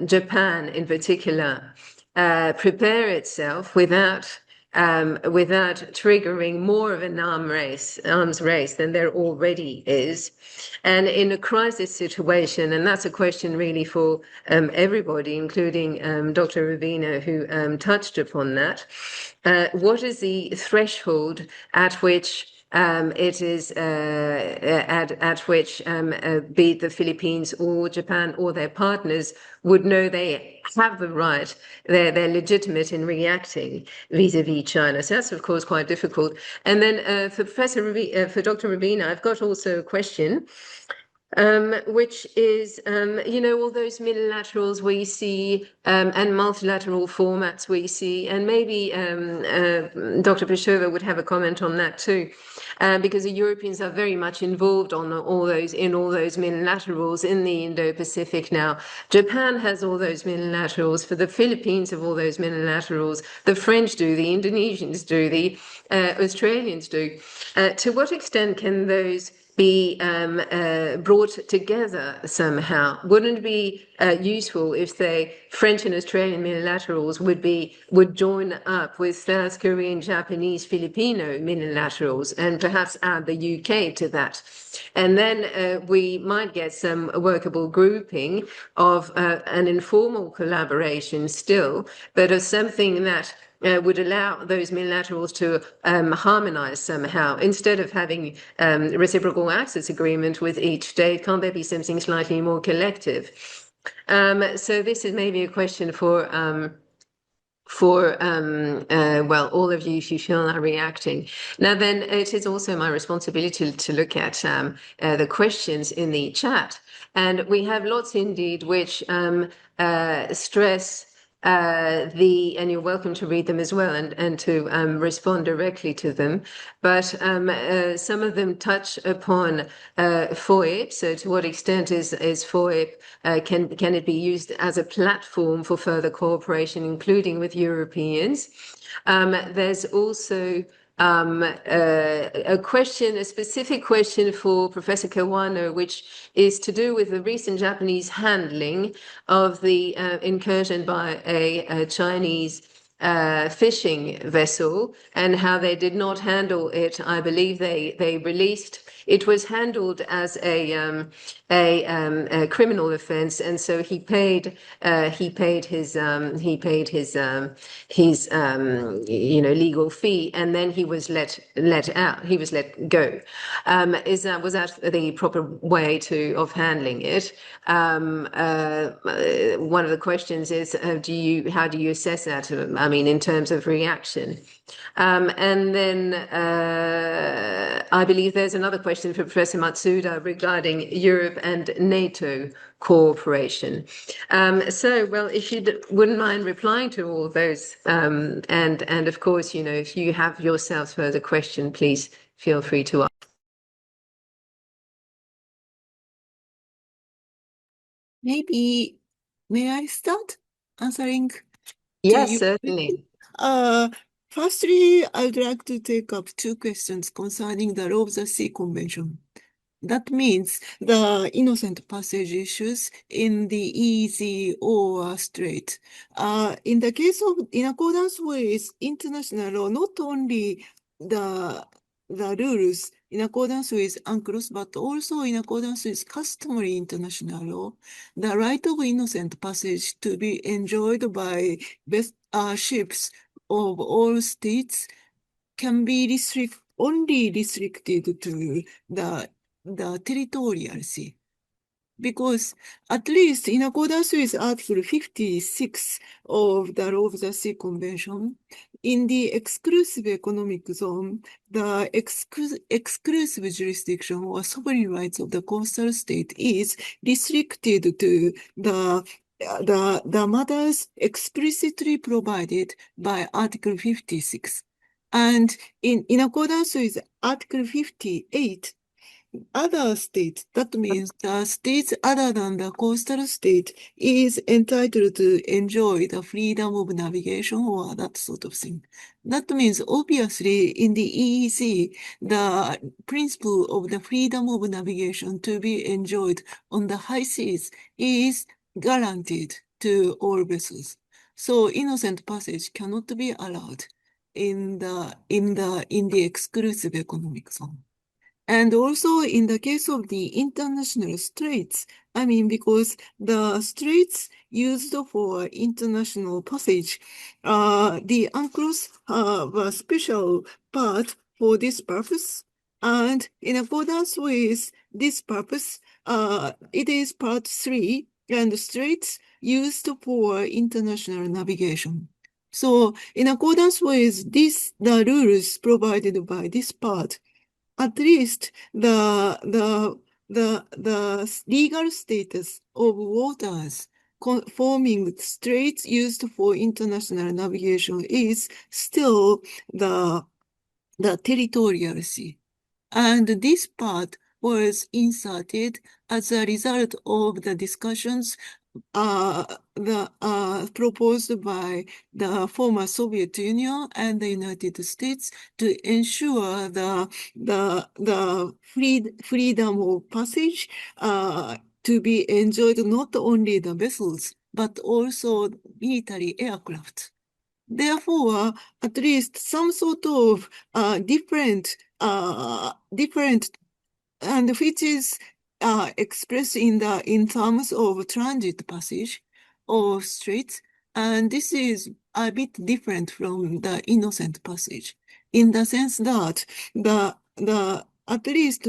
Japan, in particular, prepare itself without triggering more of an arms race than there already is? And in a crisis situation, and that's a question really for everybody, including Dr. Ravina, who touched upon that, what is the threshold at which it is at which be it the Philippines or Japan or their partners would know they have the right, they're legitimate in reacting vis-a-vis China. So that's of course quite difficult. And then for Dr. Ravina, I've got also a question. Which is, all those multilaterals we see and multilateral formats we see, and maybe Dr. Peshova would have a comment on that too, because the Europeans are very much involved in all those multilaterals in the Indo-Pacific now. Japan has all those multilaterals. For the Philippines have all those multilaterals. The French do, the Indonesians do, the Australians do. To what extent can those be brought together somehow? Wouldn't it be useful if the French and Australian multilaterals would join up with South Korean, Japanese, Filipino multilaterals, and perhaps add the UK to that? And then we might get some workable grouping of an informal collaboration still, but of something that would allow those multilaterals to harmonize somehow. Instead of having reciprocal access agreement with each state, can't there be something slightly more collective? So this is maybe a question for all of you, if you feel are reacting. Now then, it is also my responsibility to look at the questions in the chat. And we have lots indeed which stress and you're welcome to read them as well and to respond directly to them. But some of them touch upon FOIP. So to what extent is FOIP, can it be used as a platform for further cooperation, including with Europeans? There's also a specific question for Professor Kawano, which is to do with the recent Japanese handling of the incursion by a Chinese fishing vessel, and how they did not handle it. I believe they released. It was handled as a criminal offense, and so he paid his legal fee, and then he was let out. He was let go. Was that the proper way of handling it? One of the questions is, how do you assess that? I mean, in terms of reaction. And then I believe there's another question for Professor Matsuda regarding Europe and NATO cooperation. Well, if you wouldn't mind replying to all those, and of course, if you have yourself further question, please feel free to ask. Maybe, may I start answering to Yes, you? certainly. Firstly, I'd like to take up two questions concerning the Law of the Sea Convention. That means the innocent passage issues in the EEZ or Strait. In the case of, in accordance with international law, not only the rules in accordance with UNCLOS, but also in accordance with customary international law, the right of innocent passage to be enjoyed by ships of all states can be only restricted to the territorial sea. Because at least in accordance with Article 56 of the Law of the Sea Convention, in the exclusive economic zone, the exclusive jurisdiction or sovereign rights of the coastal state is restricted to the matters explicitly provided by Article 56. And in accordance with Article 58, other states, that means the states other than the coastal state, is entitled to enjoy the freedom of navigation or that sort of thing. That means obviously in the EEZ, the principle of the freedom of navigation to be enjoyed on the high seas is guaranteed to all vessels. So innocent passage cannot be allowed in the exclusive economic zone. And also in the case of the international straits, I mean, because the straits used for international passage, the UNCLOS have a special part for this purpose. And in accordance with this purpose, it is part 3, and straits used for international navigation. So in accordance with this, the rules provided by this part, at least the legal status of waters forming straits used for international navigation is still the territorial sea. And this part was inserted as a result of the discussions proposed by the former Soviet Union and the United States to ensure the freedom of passage to be enjoyed not only the vessels, but also military aircraft. Therefore, at least some sort of different, and which is expressed in terms of transit passage or straits, and this is a bit different from the innocent passage in the sense that at least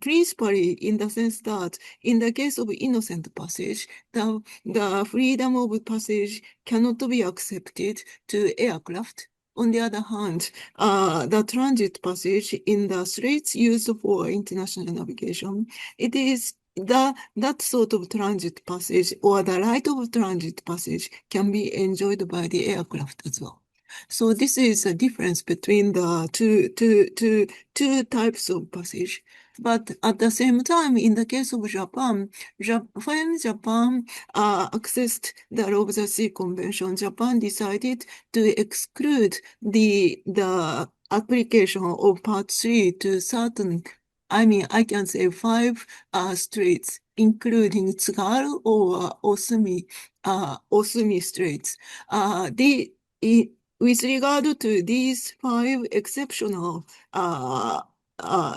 principally in the sense that in the case of innocent passage, the freedom of passage cannot be accepted to aircraft. On the other hand, the transit passage in the straits used for international navigation, it is that sort of transit passage or the right of transit passage can be enjoyed by the aircraft as well. So this is a difference between the two types of passage. But at the same time, in the case of Japan, when Japan accessed the Law of the Sea Convention, Japan decided to exclude the application of Part 3 to certain, I mean, I can say 5 straits, including Tsugaru or Osumi straits. With regard to these 5 exceptional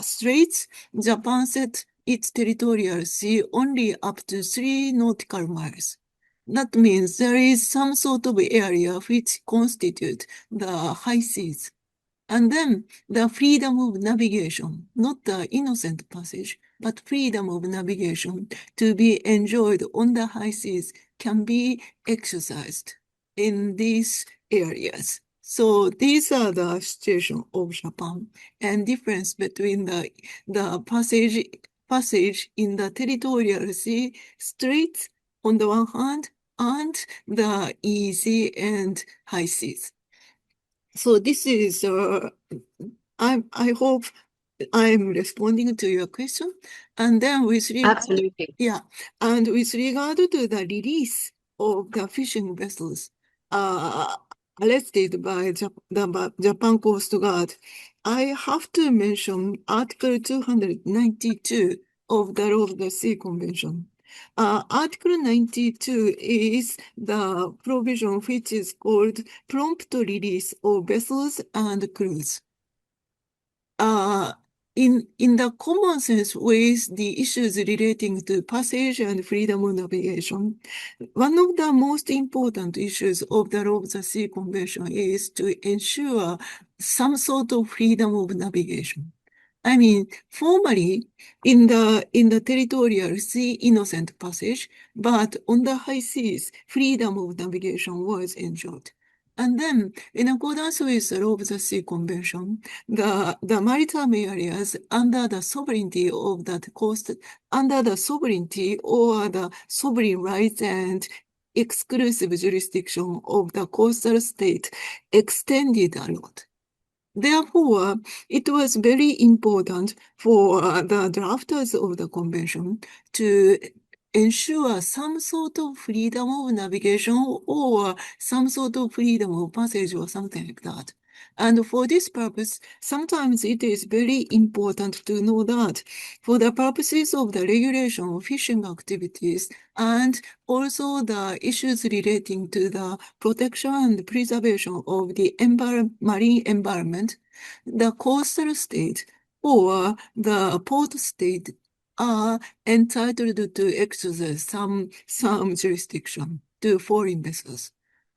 straits, Japan set its territorial sea only up to 3 nautical miles. That means there is some sort of area which constitute the high seas. And then the freedom of navigation, not the innocent passage, but freedom of navigation to be enjoyed on the high seas can be exercised in these areas. So these are the situation of Japan and difference between the passage in the territorial sea straits on the one hand and the easy and high seas. So this is, I hope I'm responding to your question. And then with regard, Absolutely. and with regard to the release of the fishing vessels arrested by the Japan Coast Guard, I have to mention Article 292 of the Law of the Sea Convention. Article 92 is the provision which is called prompt release of vessels and crews. In the common sense with the issues relating to passage and freedom of navigation, one of the most important issues of the Law of the Sea Convention is to ensure some sort of freedom of navigation. I mean, formally, in the territorial sea, innocent passage, but on the high seas, freedom of navigation was ensured. And then, in accordance with the Law of the Sea Convention, the maritime areas under the sovereignty of that coast, under the sovereignty or the sovereign rights and exclusive jurisdiction of the coastal state extended a lot. Therefore, it was very important for the drafters of the convention to ensure some sort of freedom of navigation or some sort of freedom of passage or something like that. And for this purpose, sometimes it is very important to know that for the purposes of the regulation of fishing activities and also the issues relating to the protection and preservation of the marine environment, the coastal state or the port state are entitled to exercise some jurisdiction to foreign vessels.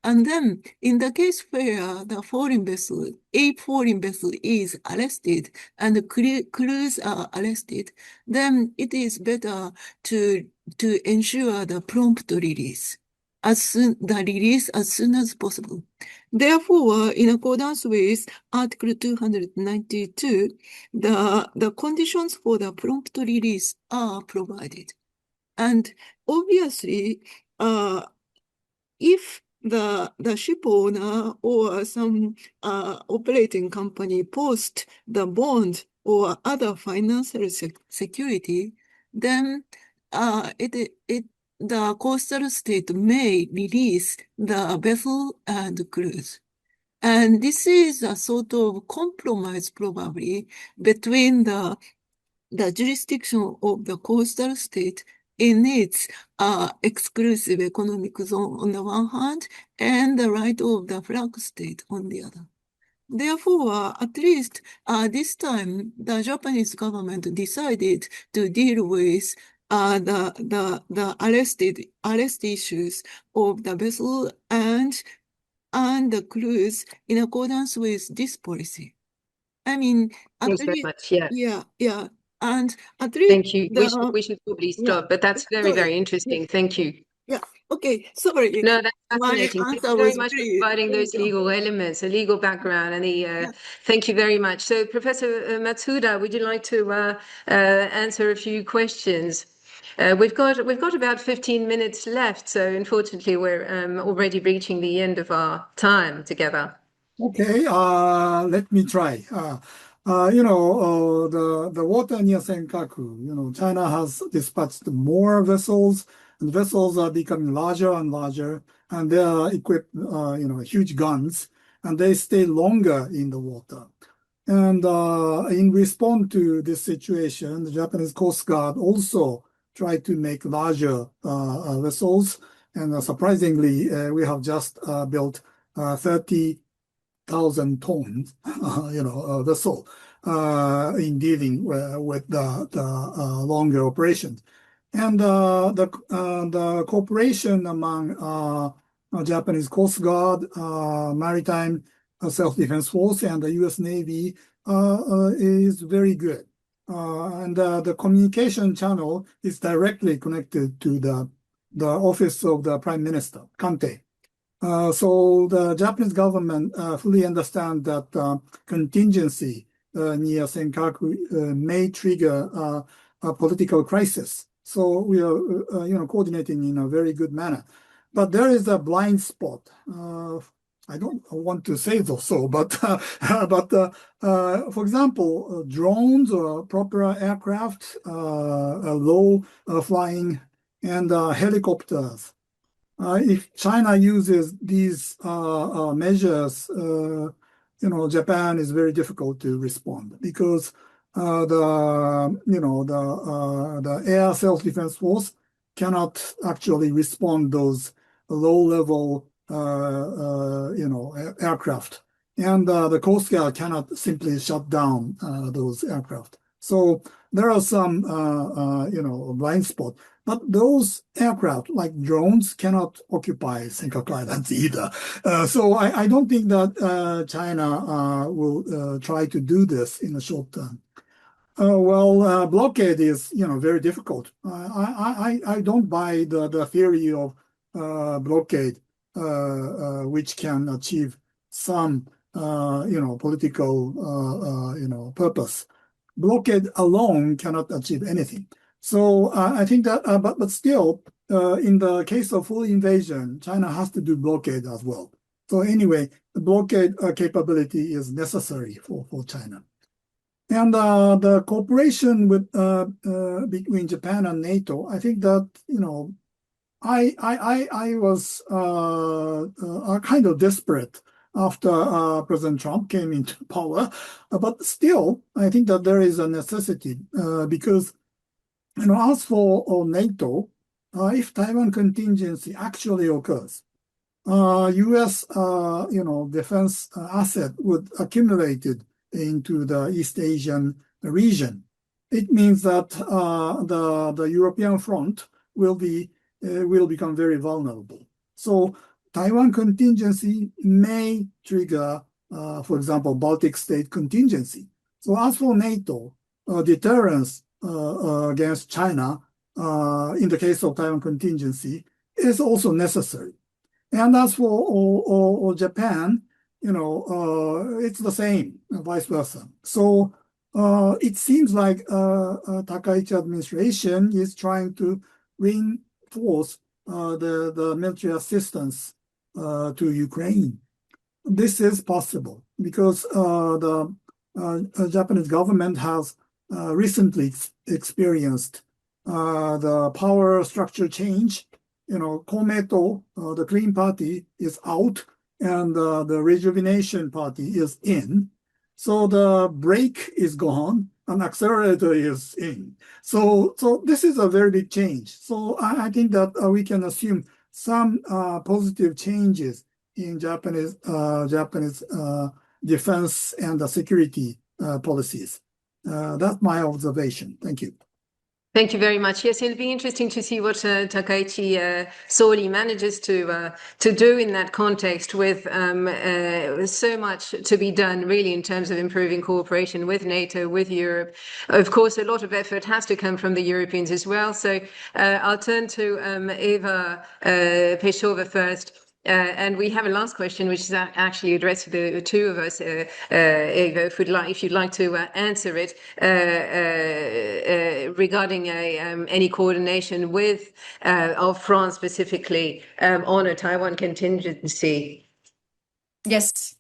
And then, in the case where a foreign vessel is arrested and the crews are arrested, then it is better to ensure the prompt release, as soon as possible. Therefore, in accordance with Article 292, the conditions for the prompt release are provided. And obviously, if the ship owner or some operating company post the bond or other financial security, then the coastal state may release the vessel and crews. And this is a sort of compromise probably between the jurisdiction of the coastal state in its exclusive economic zone on the one hand, and the right of the flag state on the other. Therefore, at least this time, the Japanese government decided to deal with the arrest issues of the vessel and the crews in accordance with this policy. I mean, at Thanks very least, much. Yeah. yeah. And at least Thank you. We should probably stop, but that's very, very interesting. Thank you. Yeah. Okay. Sorry. No, that's My fascinating. Thank answer you very was much for very providing those legal elements, a legal background, and the. Thank you very much. So, Professor Matsuda, would you like to answer a few questions? We've got about 15 minutes left, so unfortunately, we're already reaching the end of our time together. Okay, let me try. The water near Senkaku, China has dispatched more vessels, and vessels are becoming larger and larger, and they are equipped, huge guns, and they stay longer in the water. And in response to this situation, the Japanese Coast Guard also tried to make larger vessels, and surprisingly, we have just built 30,000 tons, vessel in dealing with the longer operations. And the cooperation among Japanese Coast Guard, Maritime Self-Defense Force, and the U.S. Navy is very good. And the communication channel is directly connected to the office of the Prime Minister, Kante. So the Japanese government fully understand that contingency near Senkaku may trigger a political crisis. So we are, coordinating in a very good manner. But there is a blind spot I don't want to say so, but for example, drones or proper aircraft, low flying, and helicopters. If China uses these measures, Japan is very difficult to respond because the air self-defense force cannot actually respond those low-level aircraft, and the Coast Guard cannot simply shut down those aircraft. So there are some blind spots. But those aircraft, like drones, cannot occupy Senkaku Islands either. So I don't think that China will try to do this in the short term. Blockade is, very difficult. I don't buy the theory of blockade, which can achieve some, political, purpose. Blockade alone cannot achieve anything. So I think that, but still, in the case of full invasion, China has to do blockade as well. So anyway, the blockade capability is necessary for China. And the cooperation with between Japan and NATO, I think that I was kind of desperate after President Trump came into power, but still, I think that there is a necessity because as for NATO, if Taiwan contingency actually occurs, U.S. defense asset would accumulated into the East Asian region. It means that the European front will become very vulnerable. So Taiwan contingency may trigger, for example, Baltic state contingency. So as for NATO, deterrence against China in the case of Taiwan contingency is also necessary. And as for Japan, it's the same, vice versa. So it seems like Takaichi administration is trying to reinforce the military assistance to Ukraine. This is possible because the Japanese government has recently experienced the power structure change. Komeito, the Green Party, is out, and the Rejuvenation Party is in. So the brake is gone, and accelerator is in. So this is a very big change. So I think that we can assume some positive changes in Japanese defense and security policies. That's my observation. Thank you. Thank you very much. Yes, it'll be interesting to see what Takaichi Sori manages to do in that context with so much to be done really in terms of improving cooperation with NATO, with Europe. Of course, a lot of effort has to come from the Europeans as well. So I'll turn to Eva Peshova first. And we have a last question, which is actually addressed to the two of us, Eva, if you'd like to answer it, regarding any coordination with of France specifically on a Taiwan contingency. Yes.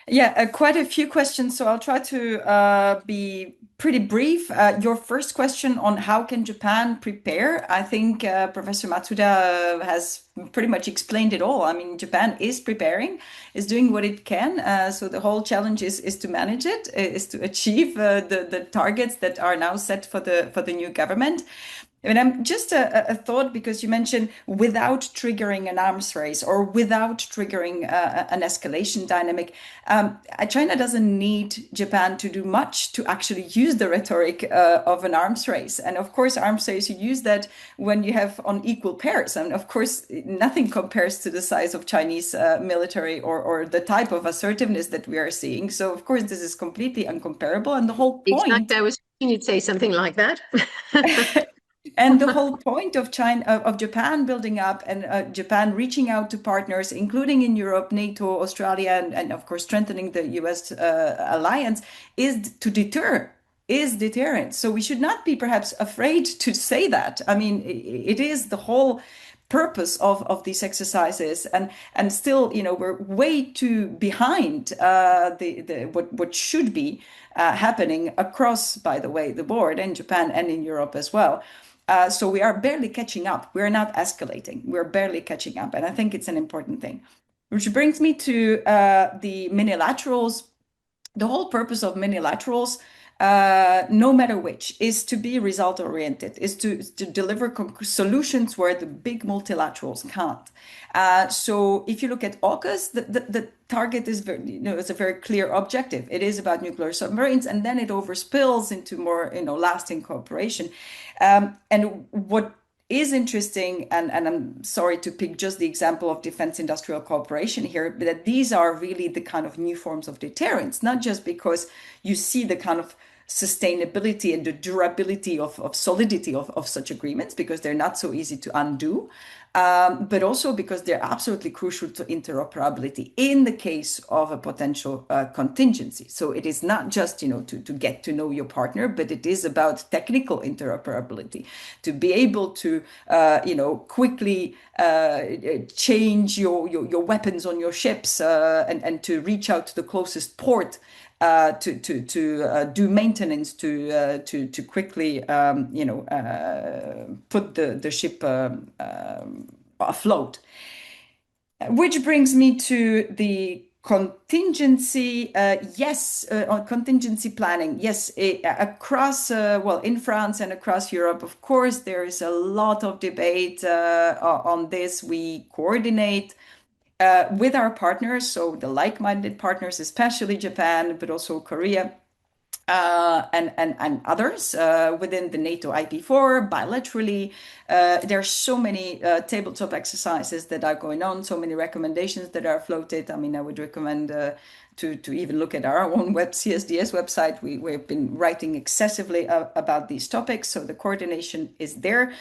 Yeah, quite a few questions, so I'll try to be pretty brief. Your first question on how can Japan prepare, I think Professor Matsuda has pretty much explained it all. I mean, Japan is preparing, is doing what it can. So the whole challenge is to manage it, is to achieve the targets that are now set for the new government. And I'm just a thought, because you mentioned without triggering an arms race or without triggering an escalation dynamic. China doesn't need Japan to do much to actually use the rhetoric of an arms race. And of course, arms race, you use that when you have on equal pairs. And of course, nothing compares to the size of Chinese military or the type of assertiveness that we are seeing. So of course, this is completely uncomparable. And the whole point— Exactly, I was thinking you'd say something like that. And the whole point of Japan building up and Japan reaching out to partners, including in Europe, NATO, Australia, and of course strengthening the US alliance, is to deter, is deterrence. So we should not be perhaps afraid to say that. I mean, it is the whole purpose of these exercises, and still, we're way too behind what should be happening across, by the way, the board in Japan and in Europe as well. So we are barely catching up. We're not escalating. We're barely catching up, and I think it's an important thing. Which brings me to the minilaterals. The whole purpose of minilaterals, no matter which, is to be result oriented, is to deliver solutions where the big multilaterals can't. So if you look at AUKUS, the target is very, it's a very clear objective. It is about nuclear submarines, and then it overspills into more, lasting cooperation. And what is interesting, and I'm sorry to pick just the example of defense industrial cooperation here, but that these are really the kind of new forms of deterrence, not just because you see the kind of sustainability and the durability of solidity of such agreements, because they're not so easy to undo, but also because they're absolutely crucial to interoperability in the case of a potential contingency. So it is not just, to get to know your partner, but it is about technical interoperability, to be able to, quickly change your weapons on your ships, and to reach out to the closest port to do maintenance, to quickly put the ship afloat. Which brings me to the contingency. On contingency planning, yes, across in France and across Europe, of course, there is a lot of debate on this. We coordinate with our partners, so the like-minded partners, especially Japan, but also Korea, and others within the NATO IP4, bilaterally. There are so many tabletop exercises that are going on, so many recommendations that are floated. I mean, I would recommend to even look at our own CSDS website. We've been writing excessively about these topics, so the coordination is there.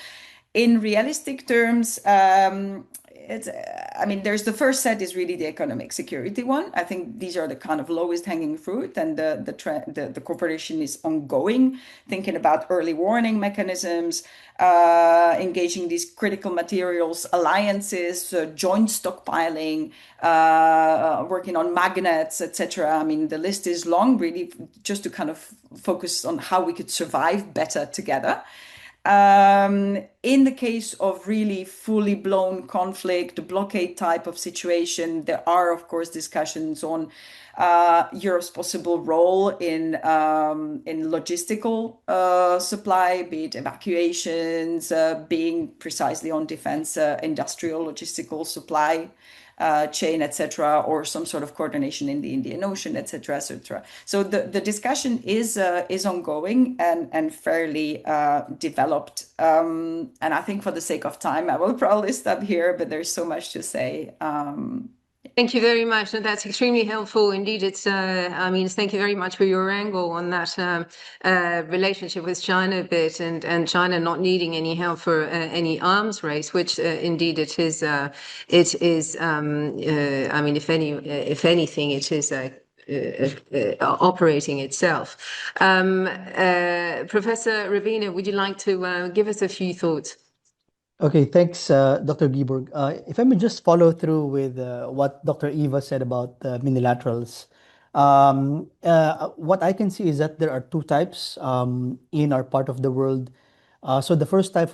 In realistic terms, there's the first set is really the economic security one. I think these are the kind of lowest hanging fruit, and the cooperation is ongoing, thinking about early warning mechanisms, engaging these critical materials alliances, joint stockpiling, working on magnets, etc. I mean, the list is long, really, just to kind of focus on how we could survive better together. In the case of really fully blown conflict, blockade type of situation, there are, of course, discussions on Europe's possible role in logistical supply, be it evacuations, being precisely on defense, industrial logistical supply chain, etc., or some sort of coordination in the Indian Ocean, etc., etc. So the discussion is ongoing and fairly developed. And I think for the sake of time, I will probably stop here, but there's so much to say. Thank you very much. And that's extremely helpful. Indeed, thank you very much for your angle on that relationship with China a bit, and China not needing any help for any arms race, which indeed it is. If anything, it is operating itself. Professor Ravina, would you like to give us a few thoughts? Okay, thanks, Dr. Guibourg. If I may just follow through with what Dr. Eva said about minilaterals. What I can see is that there are two types in our part of the world. So the first type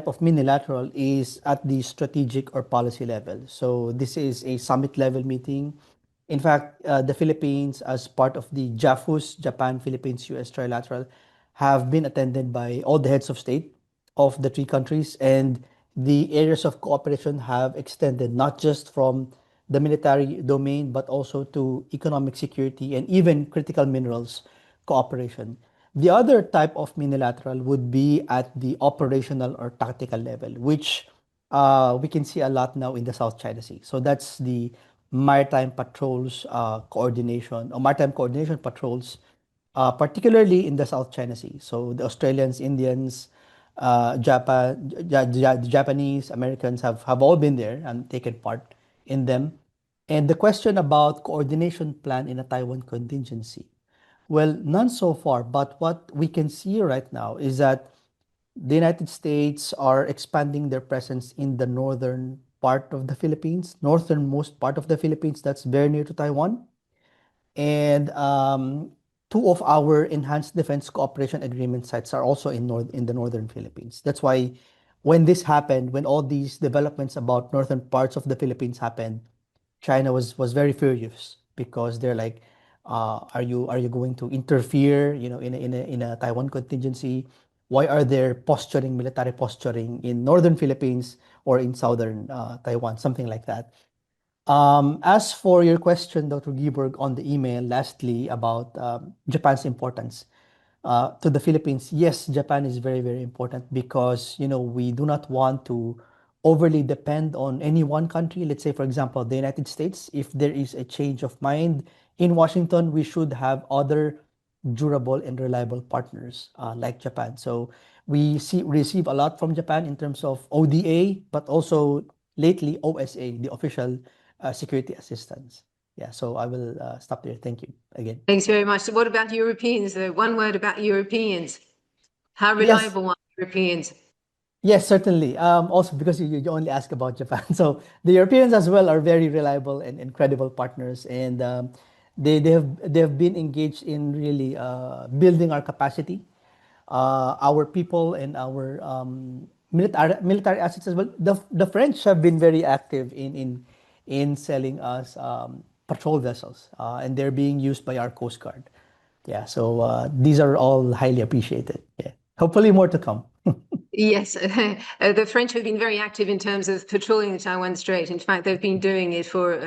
of minilateral is at the strategic or policy level. So this is a summit level meeting. In fact, the Philippines, as part of the JAFUS, Japan, Philippines, US Trilateral, have been attended by all the heads of state of the three countries, and the areas of cooperation have extended not just from the military domain, but also to economic security and even critical minerals cooperation. The other type of minilateral would be at the operational or tactical level, which we can see a lot now in the South China Sea. So that's the maritime patrols coordination, or maritime coordination patrols, particularly in the South China Sea. So the Australians, Indians, the Japanese, Americans have all been there and taken part in them. And the question about coordination plan in a Taiwan contingency, well, none so far, but what we can see right now is that the United States are expanding their presence in the northern part of the Philippines, northernmost part of the Philippines, that's very near to Taiwan. And two of our enhanced defense cooperation agreement sites are also in the northern Philippines. That's why when this happened, when all these developments about northern parts of the Philippines happened, China was very furious because they're like, are you going to interfere, in a Taiwan contingency? Why are there military posturing in northern Philippines or in southern Taiwan, something like that. As for your question, Dr. Guibourg, on the email, lastly, about Japan's importance to the Philippines, yes, Japan is very, very important because, we do not want to overly depend on any one country. Let's say, for example, the United States. If there is a change of mind in Washington, we should have other durable and reliable partners like Japan. So we receive a lot from Japan in terms of ODA, but also lately OSA, the official security assistance. Yeah, so I will stop there. Thank you again. Thanks very much. So what about Europeans? One word about Europeans. How Yes. reliable are Europeans? Yes, certainly. Also, because you only ask about Japan. So the Europeans as well are very reliable and credible partners. And they have been engaged in really building our capacity, our people, and our military assets as well. The French have been very active in selling us patrol vessels, and they're being used by our Coast Guard. Yeah, so these are all highly appreciated. Yeah, hopefully more to come. Yes, the French have been very active in terms of patrolling the Taiwan Strait. In fact, they've been doing it for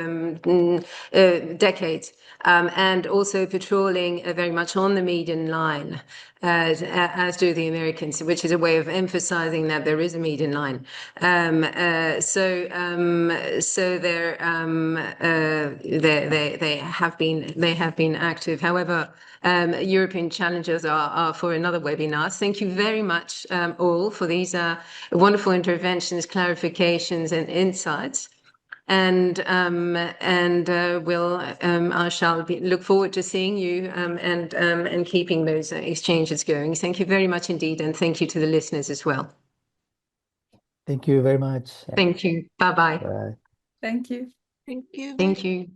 decades, and also patrolling very much on the median line, as do the Americans, which is a way of emphasizing that there is a median line. So they have been active. However, European challenges are for another webinar. Thank you very much all for these wonderful interventions, clarifications, and insights. And I shall look forward to seeing you and keeping those exchanges going. Thank you very much indeed, and thank you to the listeners as well. Thank you very much. Thank you. Bye-bye. Bye. Thank you. Thank you. Thank you.